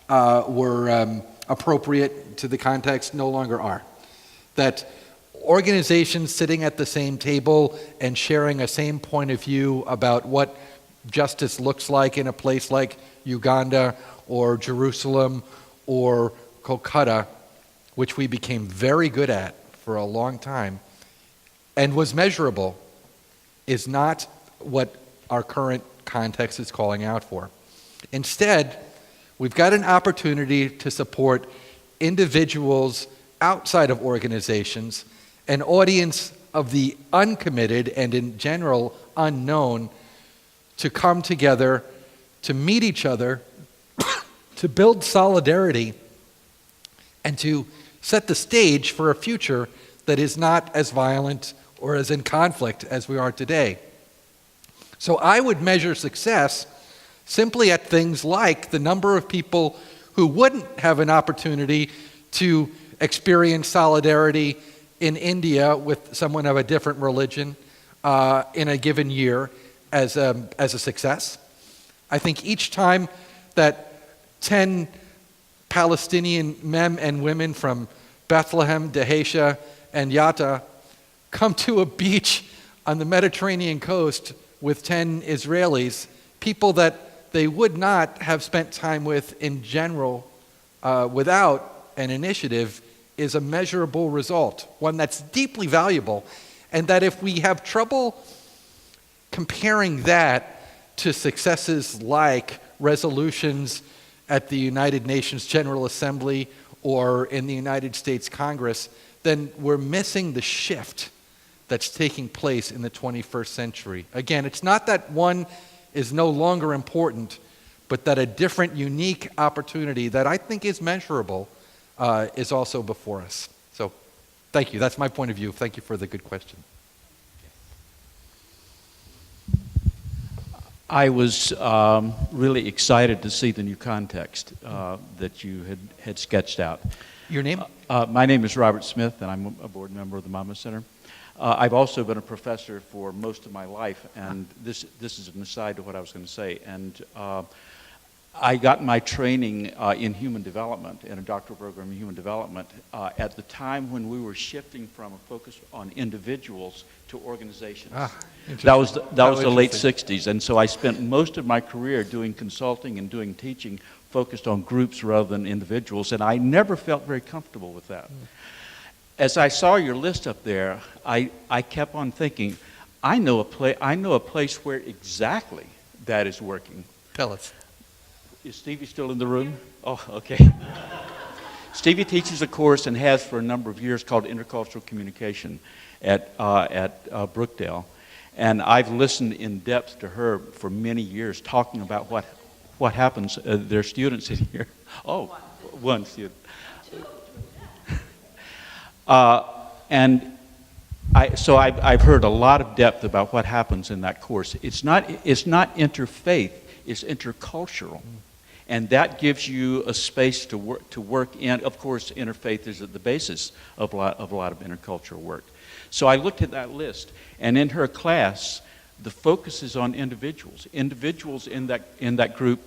were appropriate to the context no longer are. That organizations sitting at the same table and sharing a same point of view about what justice looks like in a place like Uganda or Jerusalem or Kolkata, which we became very good at for a long time and was measurable, is not what our current context is calling out for. Instead, we've got an opportunity to support individuals outside of organizations, an audience of the uncommitted and in general unknown, to come together, to meet each other, to build solidarity, and to set the stage for a future that is not as violent or as in conflict as we are today. So I would measure success simply at things like the number of people who wouldn't have an opportunity to experience solidarity in India with someone of a different religion, in a given year as a success. I think each time that 10 Palestinian men and women from Bethlehem, Dheisheh, and Yatta come to a beach on the Mediterranean coast with 10 Israelis, people that they would not have spent time with in general without an initiative, is a measurable result, one that's deeply valuable, and that if we have trouble comparing that to successes like resolutions at the United Nations General Assembly or in the United States Congress, then we're missing the shift that's taking place in the 21st century. Again, it's not that one is no longer important, but that a different, unique opportunity that I think is measurable is also before us. So, thank you. That's my point of view. Thank you for the good question. I was really excited to see the new context that you had sketched out. Your name? My name is Robert Smith, and I'm a board member of the Monmouth Center. I've also been a professor for most of my life, and this is an aside to what I was going to say. And I got my training in human development, in a doctoral program in human development, at the time when we were shifting from a focus on individuals to organizations. That was the late 60s, and so I spent most of my career doing consulting and doing teaching focused on groups rather than individuals, and I never felt very comfortable with that. As I saw your list up there, I kept on thinking, I know a place where exactly that is working. Tell us. Is Stevie still in the room? Oh, okay. Stevie teaches a course and has for a number of years called Intercultural Communication at Brookdale. And I've listened in depth to her for many years, talking about what happens. There are students in here. Oh, one student. So I've heard a lot of depth about what happens in that course. It's not interfaith, it's intercultural. And that gives you a space to work in. Of course, interfaith is at the basis of a lot of intercultural work. So I looked at that list, and in her class, the focus is on individuals. Individuals in that group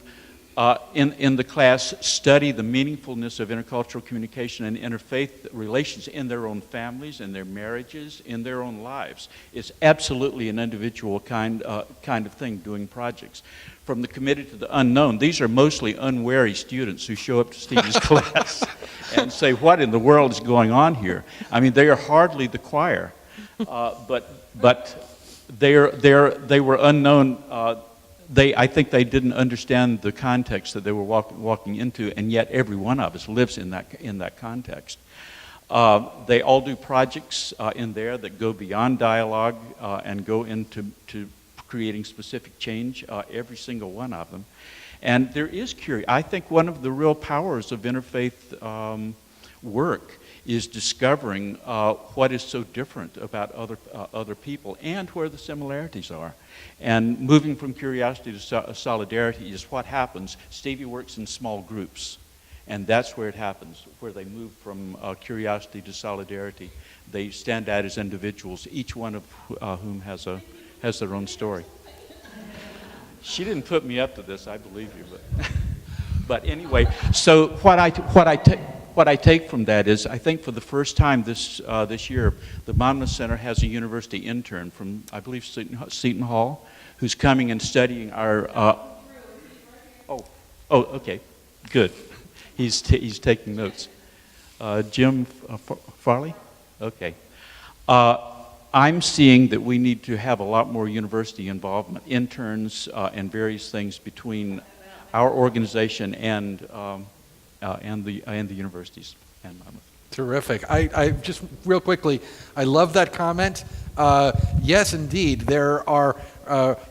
in the class study the meaningfulness of intercultural communication and interfaith relations in their own families, in their marriages, in their own lives. It's absolutely an individual kind of thing, doing projects. From the committed to the unknown, these are mostly unwary students who show up to Stevie's class and say, what in the world is going on here? I mean, they are hardly the choir, but they were unknown. I think they didn't understand the context that they were walking into, and yet every one of us lives in that context. They all do projects in there that go beyond dialogue and go into creating specific change, every single one of them. And there is curiosity. I think one of the real powers of interfaith work is discovering what is so different about other people and where the similarities are. And moving from curiosity to solidarity is what happens. Stevie works in small groups, and that's where it happens, where they move from curiosity to solidarity. They stand out as individuals, each one of whom has their own story. She didn't put me up to this, I believe you, but anyway. So what I take from that is, I think for the first time this year, the Monmouth Center has a university intern from, I believe, Seton Hall, who's coming and studying our. Okay, good. He's taking notes. Jim Farley? Okay. I'm seeing that we need to have a lot more university involvement, interns and various things between our organization and the universities and Monmouth. Terrific. I just real quickly, I love that comment. Yes, indeed, there are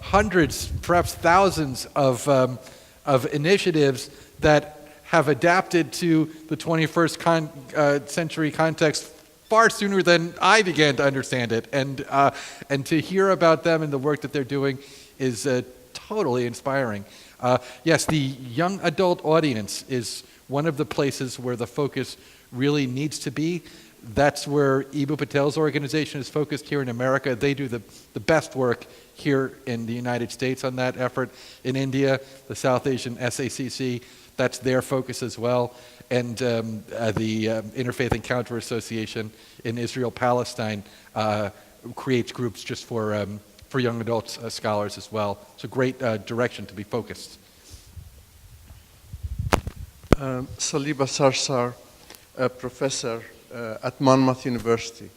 hundreds, perhaps thousands of initiatives that have adapted to the 21st century context far sooner than I began to understand it, and to hear about them and the work that they're doing is totally inspiring. Yes, the young adult audience is one of the places where the focus really needs to be, That's where Ibu Patel's organization is focused here in America. They do the best work here in the United States on that effort. In India, the South Asian SACC, that's their focus as well. And the Interfaith Encounter Association in Israel-Palestine creates groups just for young adult scholars as well. It's a great direction to be focused. Saliba Sarsar, a professor at Monmouth University.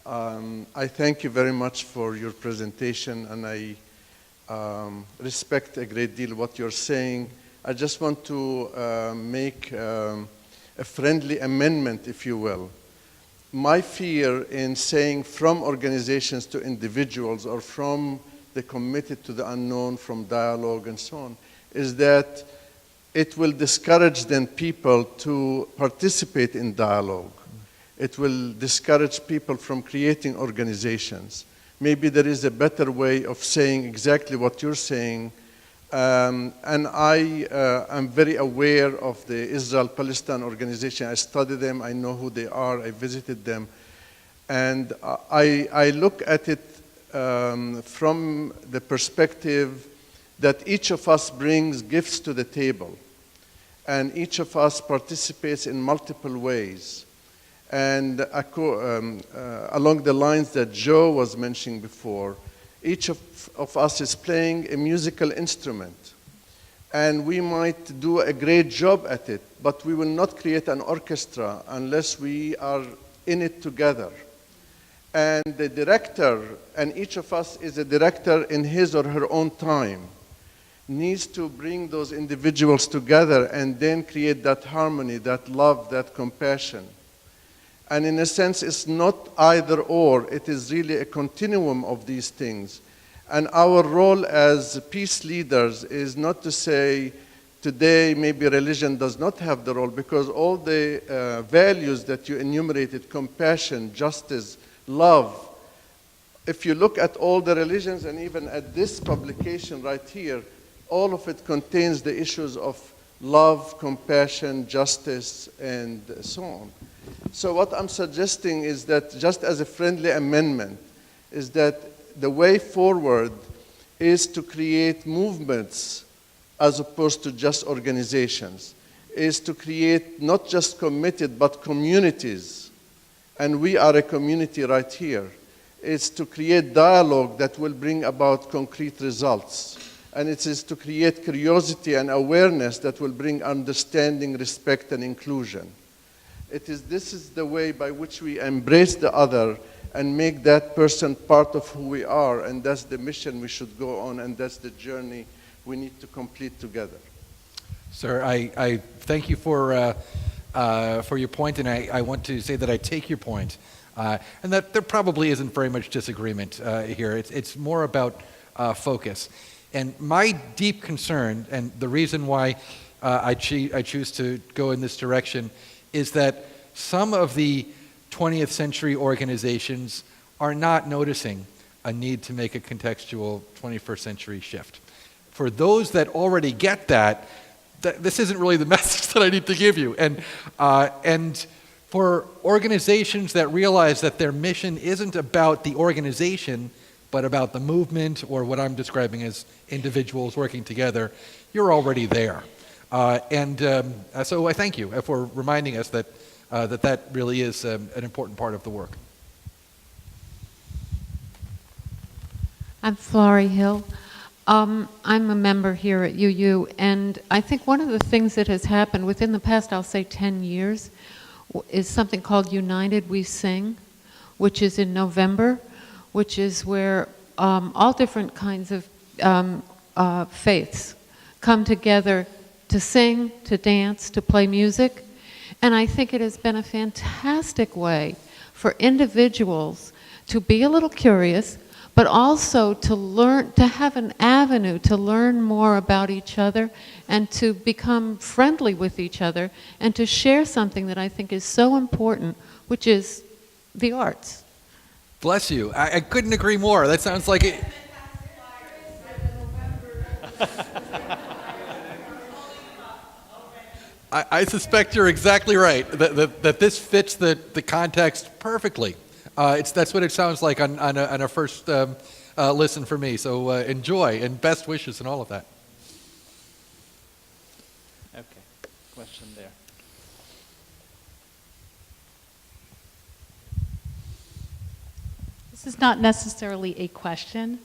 I thank you very much for your presentation, and I respect a great deal what you're saying. I just want to make a friendly amendment, if you will. My fear in saying from organizations to individuals or from the committed to the unknown, from dialogue and so on, is that it will discourage then people to participate in dialogue. It will discourage people from creating organizations. Maybe there is a better way of saying exactly what you're saying. And I am very aware of the Israel-Palestine organization. I study them, I know who they are, I visited them. And I look at it from the perspective that each of us brings gifts to the table. And each of us participates in multiple ways. And along the lines that Joe was mentioning before, each of us is playing a musical instrument. And we might do a great job at it, but we will not create an orchestra unless we are in it together. And the director, and each of us is a director in his or her own time, needs to bring those individuals together and then create that harmony, that love, that compassion. And in a sense, it's not either or, it is really a continuum of these things. And our role as peace leaders is not to say, today maybe religion does not have the role, because all the values that you enumerated, compassion, justice, love, if you look at all the religions and even at this publication right here, all of it contains the issues of love, compassion, justice, and so on. So what I'm suggesting is that, just as a friendly amendment, is that the way forward is to create movements as opposed to just organizations, is to create not just committed but communities. And we are a community right here. It's to create dialogue that will bring about concrete results. And it is to create curiosity and awareness that will bring understanding, respect, and inclusion. This is the way by which we embrace the other and make that person part of who we are, and that's the mission we should go on, and that's the journey we need to complete together. Sir, I thank you for your point, and I want to say that I take your point, and that there probably isn't very much disagreement here. It's more about focus. And my deep concern, and the reason why I choose to go in this direction, is that some of the 20th century organizations are not noticing a need to make a contextual 21st century shift. For those that already get that, this isn't really the message that I need to give you. And for organizations that realize that their mission isn't about the organization, but about the movement, or what I'm describing as individuals working together, you're already there. So I thank you for reminding us that that really is an important part of the work. I'm Florrie Hill. I'm a member here at UU, and I think one of the things that has happened within the past, I'll say 10 years, is something called United We Sing, which is in November, which is where all different kinds of faiths come together to sing, to dance, to play music. And I think it has been a fantastic way for individuals to be a little curious, but also to learn, to have an avenue to learn more about each other and to become friendly with each other and to share something that I think is so important, which is the arts. Bless you. I couldn't agree more. That sounds like it. I suspect you're exactly right, that this fits the context perfectly. That's what it sounds like on a first listen for me. So enjoy, and best wishes and all of that. Okay, question there. This is not necessarily a question.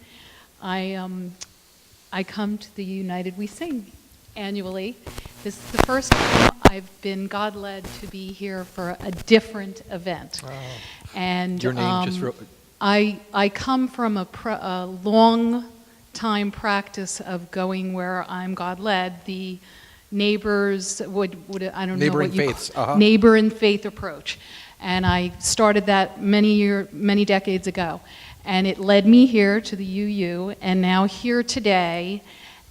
I come to the United We Sing annually. This is the first time I've been God-led to be here for a different event. Wow. And Your name, just I come from a long time practice of going where I'm God-led. The neighbors would I don't know what you faiths. call neighbor and faith approach. And I started that many decades ago. And it led me here to the UU, and now here today.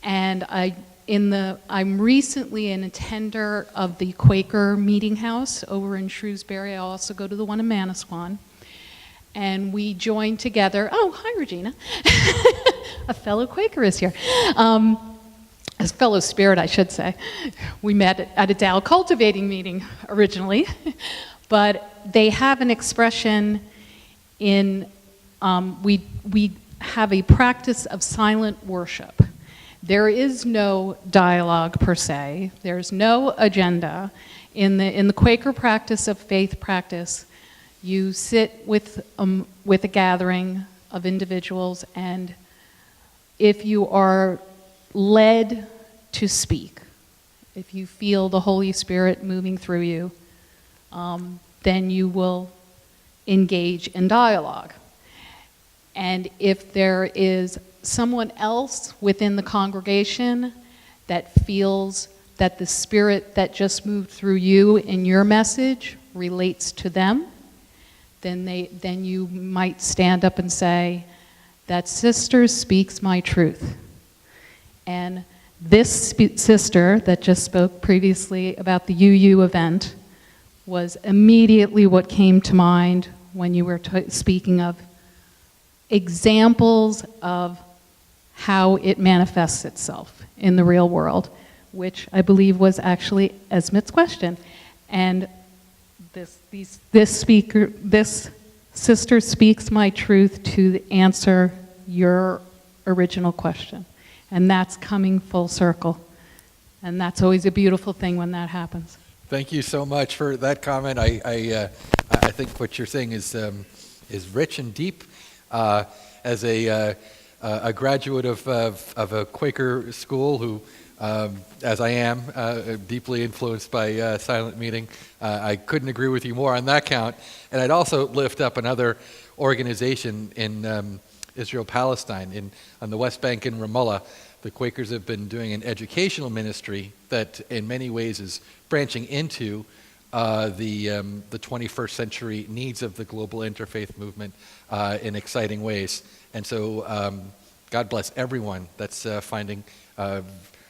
And I'm recently an attender of the Quaker Meeting House over in Shrewsbury. I also go to the one in Manasquan. And we joined together. Oh, hi, Regina. A fellow Quaker is here. A fellow spirit, I should say. We met at a Dow cultivating meeting originally. But they have an expression in, we have a practice of silent worship. There is no dialogue per se. There's no agenda. In the Quaker practice of faith practice, you sit with a gathering of individuals, and if you are led to speak, if you feel the Holy Spirit moving through you, then you will engage in dialogue. And if there is someone else within the congregation that feels that the Spirit that just moved through you in your message relates to them, then you might stand up and say, that sister speaks my truth. And this sister that just spoke previously about the UU event was immediately what came to mind when you were speaking of examples of how it manifests itself in the real world, which I believe was actually Esmet's question. And this sister speaks my truth to answer your original question. And that's coming full circle. And that's always a beautiful thing when that happens. Thank you so much for that comment. I think what you're saying is rich and deep. As a graduate of a Quaker school who, as I am, deeply influenced by silent meeting, I couldn't agree with you more on that count. And I'd also lift up another organization in Israel-Palestine, on the West Bank in Ramallah. The Quakers have been doing an educational ministry that in many ways is branching into the 21st century needs of the global interfaith movement in exciting ways. And so God bless everyone that's finding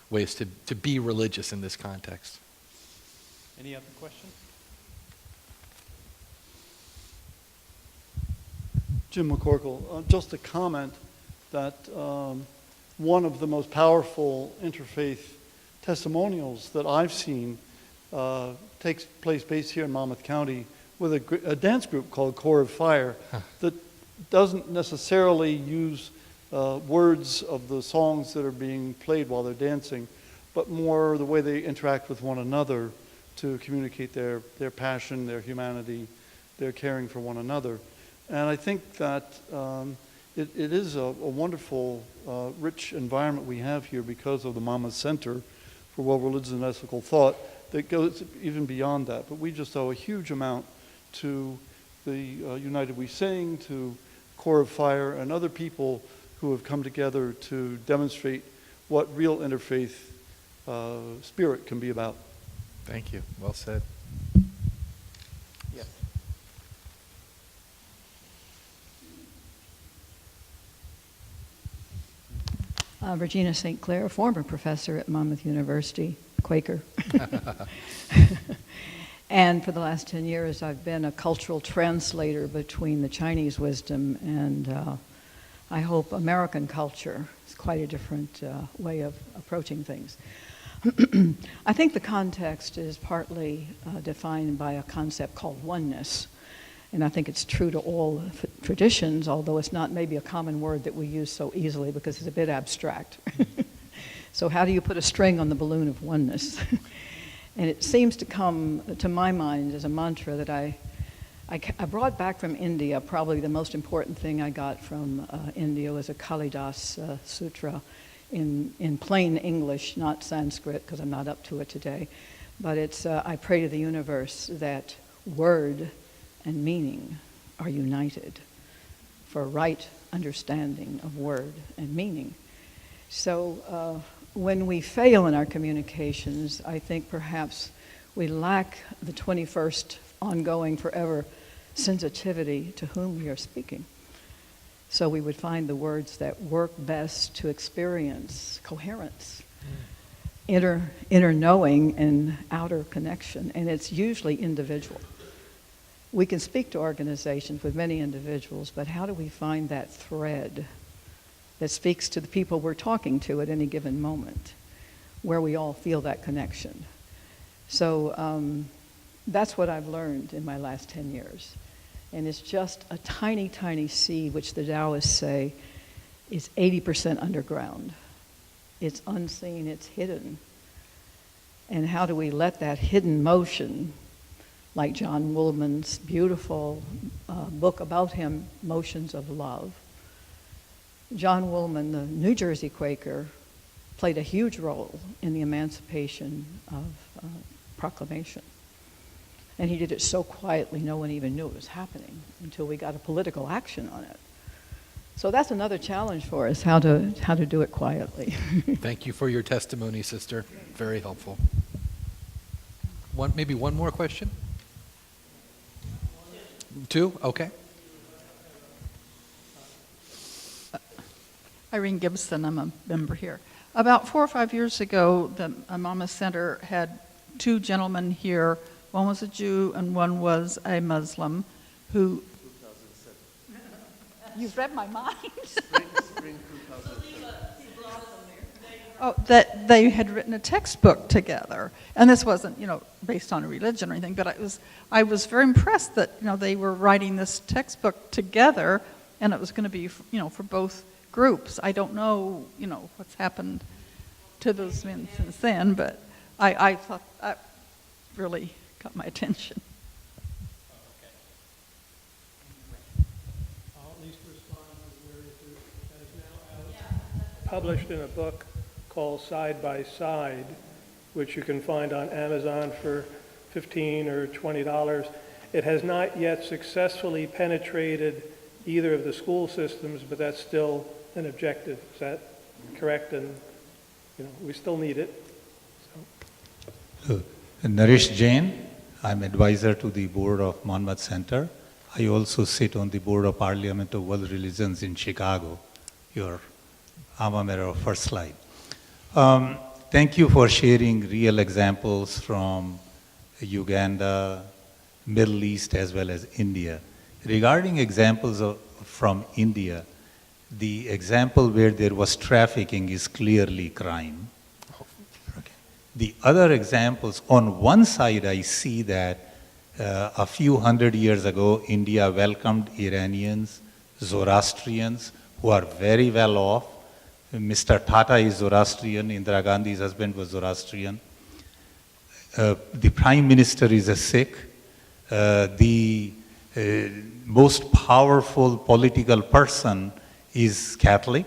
ways to be religious in this context. Any other questions? Jim McCorkle, just a comment that one of the most powerful interfaith testimonials that I've seen takes place based here in Monmouth County with a dance group called Core of Fire that doesn't necessarily use words of the songs that are being played while they're dancing, but more the way they interact with one another to communicate their passion, their humanity, their caring for one another. And I think that it is a wonderful, rich environment we have here because of the Monmouth Center for World Religion and Ethical Thought that goes even beyond that. But we just owe a huge amount to the United We Sing, to Core of Fire, and other people who have come together to demonstrate what real interfaith spirit can be about. Thank you. Well said. Yes. Regina St. Clair, former professor at Monmouth University, Quaker. And for the last 10 years, I've been a cultural translator between the Chinese wisdom and I hope American culture. It's quite a different way of approaching things. I think the context is partly defined by a concept called oneness. And I think it's true to all traditions, although it's not maybe a common word that we use so easily because it's a bit abstract. So how do you put a string on the balloon of oneness? And it seems to come to my mind as a mantra that I brought back from India. Probably the most important thing I got from India was a Kalidas Sutra in plain English, not Sanskrit, because I'm not up to it today. But it's, I pray to the universe that word and meaning are united for right understanding of word and meaning. So when we fail in our communications, I think perhaps we lack the 21st ongoing forever sensitivity to whom we are speaking. So we would find the words that work best to experience coherence, inner knowing and outer connection, and it's usually individual. We can speak to organizations with many individuals, but how do we find that thread that speaks to the people we're talking to at any given moment, where we all feel that connection? So that's what I've learned in my last 10 years. And it's just a tiny, tiny seed, which the Taoists say is 80% underground. It's unseen, it's hidden. And how do we let that hidden motion, like John Woolman's beautiful book about him, Motions of Love. John Woolman, the New Jersey Quaker, played a huge role in the Emancipation of Proclamation. And he did it so quietly, no one even knew it was happening until we got a political action on it. So that's another challenge for us, how to do it quietly. Thank you for your testimony, sister. Very helpful. Maybe one more question? Two? Okay. Irene Gibson, I'm a member here. About 4 or 5 years ago, the Monmouth Center had two gentlemen here. One was a Jew and one was a Muslim who... 2007. You've read my mind. Spring 2007. Oh, that they had written a textbook together. And this wasn't, based on a religion or anything, but I was very impressed that, they were writing this textbook together, and it was going to be, for both groups. I don't know, what's happened to those men since then, but I thought that really got my attention. I'll at least respond to where that is now out, published in a book called Side by Side, which you can find on Amazon for $15 or $20. It has not yet successfully penetrated either of the school systems, but that's still an objective. Is that correct? And we still need it. So. Naresh Jain, I'm advisor to the board of Monmouth Center. I also sit on the board of Parliament of World Religions in Chicago, your alma mater of First Light. Thank you for sharing real examples from Uganda, Middle East, as well as India. Regarding examples from India, the example where there was trafficking is clearly crime. Okay. The other examples, on one side I see that a few hundred years ago, India welcomed Iranians, Zoroastrians, who are very well off. Mr. Tata is Zoroastrian, Indira Gandhi's husband was Zoroastrian. The Prime Minister is a Sikh. The most powerful political person is Catholic.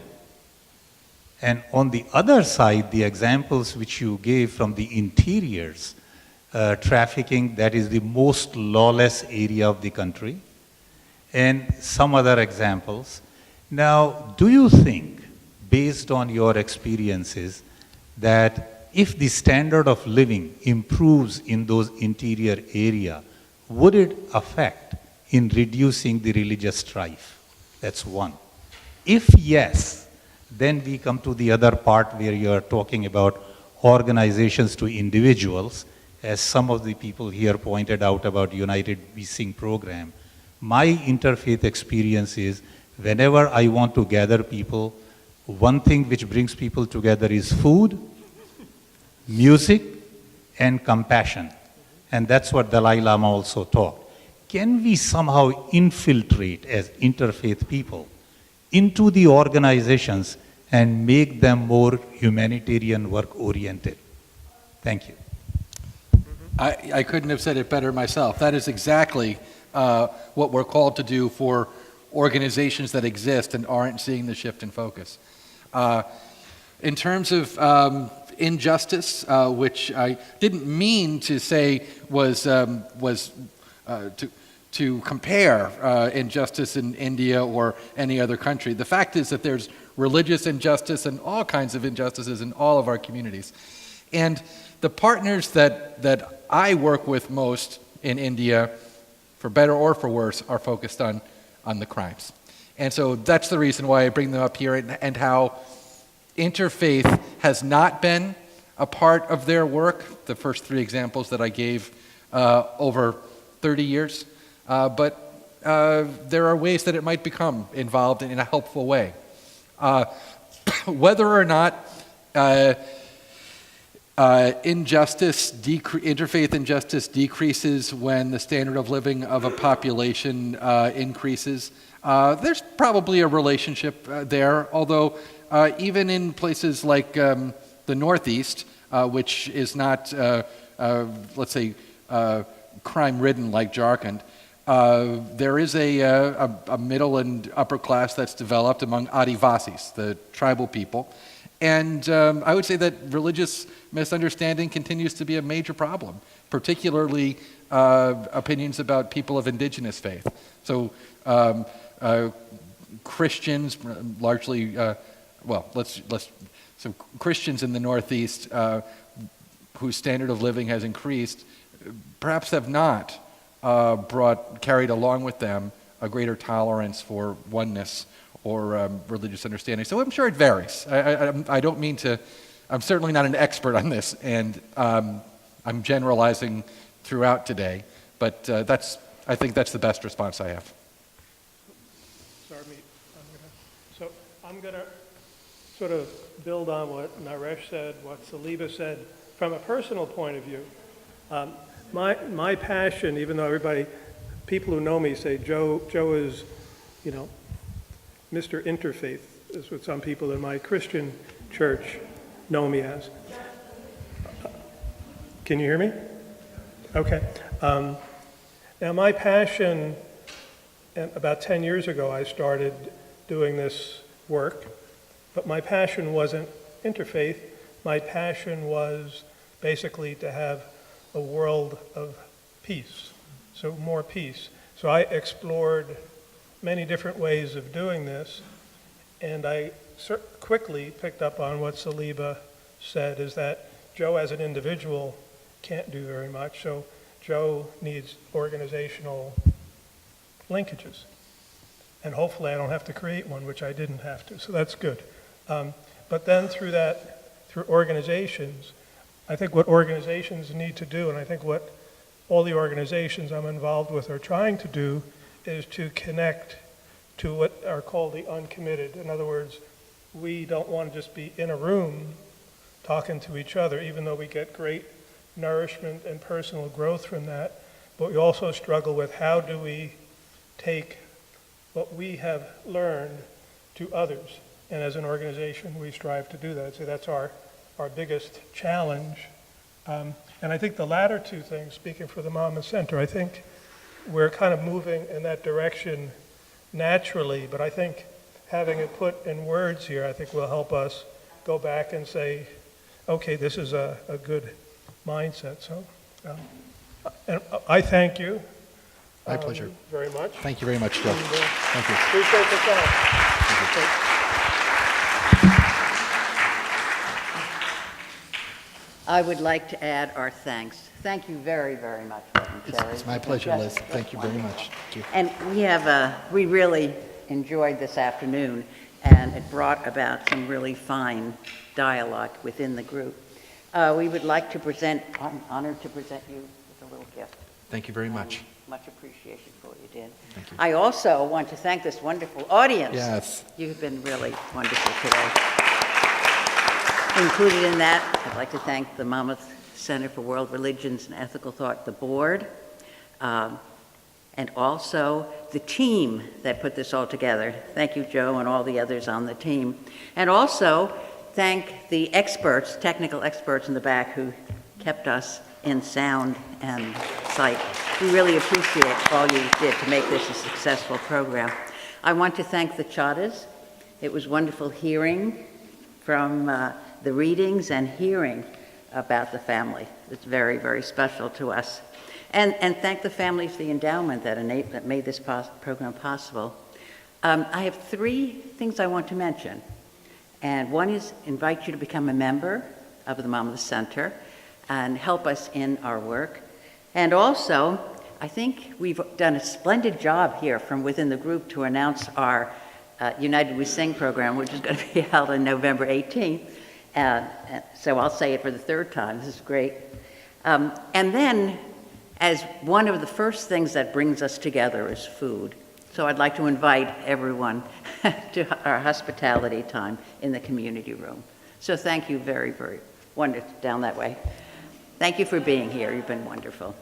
And on the other side, the examples which you gave from the interiors, trafficking, that is the most lawless area of the country, and some other examples. Now, do you think, based on your experiences, that if the standard of living improves in those interior areas, would it affect in reducing the religious strife? That's one. If yes, then we come to the other part where you are talking about organizations to individuals, as some of the people here pointed out about United We Sing program. My interfaith experience is whenever I want to gather people, one thing which brings people together is food, music and compassion. And that's what Dalai Lama also taught. Can we somehow infiltrate as interfaith people into the organizations and make them more humanitarian work oriented? Thank you. I couldn't have said it better myself. That is exactly what we're called to do for organizations that exist and aren't seeing the shift in focus. In terms of injustice, which I didn't mean to say was to compare injustice in India or any other country. The fact is that there's religious injustice and all kinds of injustices in all of our communities. And the partners that I work with most in India, for better or for worse, are focused on the crimes. And so that's the reason why I bring them up here, and how interfaith has not been a part of their work, the first three examples that I gave over 30 years. But there are ways that it might become involved in a helpful way. Whether or not interfaith injustice decreases when the standard of living of a population increases, there's probably a relationship there, although even in places like the Northeast, which is not, let's say, crime-ridden like Jharkhand, there is a middle and upper class that's developed among Adivasis, the tribal people. And I would say that religious misunderstanding continues to be a major problem, particularly opinions about people of indigenous faith. So Christians, largely, so Christians in the Northeast whose standard of living has increased, perhaps have not carried along with them a greater tolerance for oneness or religious understanding. So I'm sure it varies. I don't mean to, I'm certainly not an expert on this, and I'm generalizing throughout today, but I think that's the best response I have. I'm going to sort of build on what Naresh said, what Saliba said, from a personal point of view. My passion, even though people who know me say Joe is, Mr. Interfaith, is what some people in my Christian church know me as. Can you hear me? Okay. Now my passion, about 10 years ago I started doing this work, but my passion wasn't interfaith. My passion was basically to have a world of peace, so more peace. So I explored many different ways of doing this, and I quickly picked up on what Saliba said, is that Joe as an individual can't do very much, so Joe needs organizational linkages. And hopefully I don't have to create one, which I didn't have to, so that's good. But then through organizations, I think what organizations need to do, and I think what all the organizations I'm involved with are trying to do, is to connect to what are called the uncommitted. In other words, we don't want to just be in a room talking to each other, even though we get great nourishment and personal growth from that, but we also struggle with how do we take what we have learned to others. And as an organization, we strive to do that. So that's our biggest challenge. And I think the latter two things, speaking for the Monmouth Center, I think we're kind of moving in that direction naturally, but I think having it put in words here, I think will help us go back and say, okay, this is a good mindset. So, and I thank you. My pleasure. Very much. Thank you very much, Joe. Thank you. Appreciate the time. I would like to add our thanks. Thank you very, very much, Reverend Cherry. It's my pleasure, Liz. Thank you very much. Thank you. And we really enjoyed this afternoon, and it brought about some really fine dialogue within the group. We would like to I'm honored to present you with a little gift. Thank you very much. Much appreciation for what you did. Thank you. I also want to thank this wonderful audience. Yes. You've been really wonderful today. Included in that, I'd like to thank the Monmouth Center for World Religions and Ethical Thought, the board, and also the team that put this all together. Thank you, Joe, and all the others on the team. And also thank the experts, technical experts in the back who kept us in sound and sight. We really appreciate all you did to make this a successful program. I want to thank the Chadas. It was wonderful hearing from the readings and hearing about the family. It's very, very special to us. And thank the families, the endowment that made this program possible. I have 3 things I want to mention. And one is invite you to become a member of the Monmouth Center and help us in our work. And also, I think we've done a splendid job here from within the group to announce our United We Sing program, which is going to be held on November 18th. So I'll say it for the 3rd time. This is great. And then, as one of the first things that brings us together is food. So I'd like to invite everyone to our hospitality time in the community room. So thank you very, very wonderful down that way. Thank you for being here. You've been wonderful.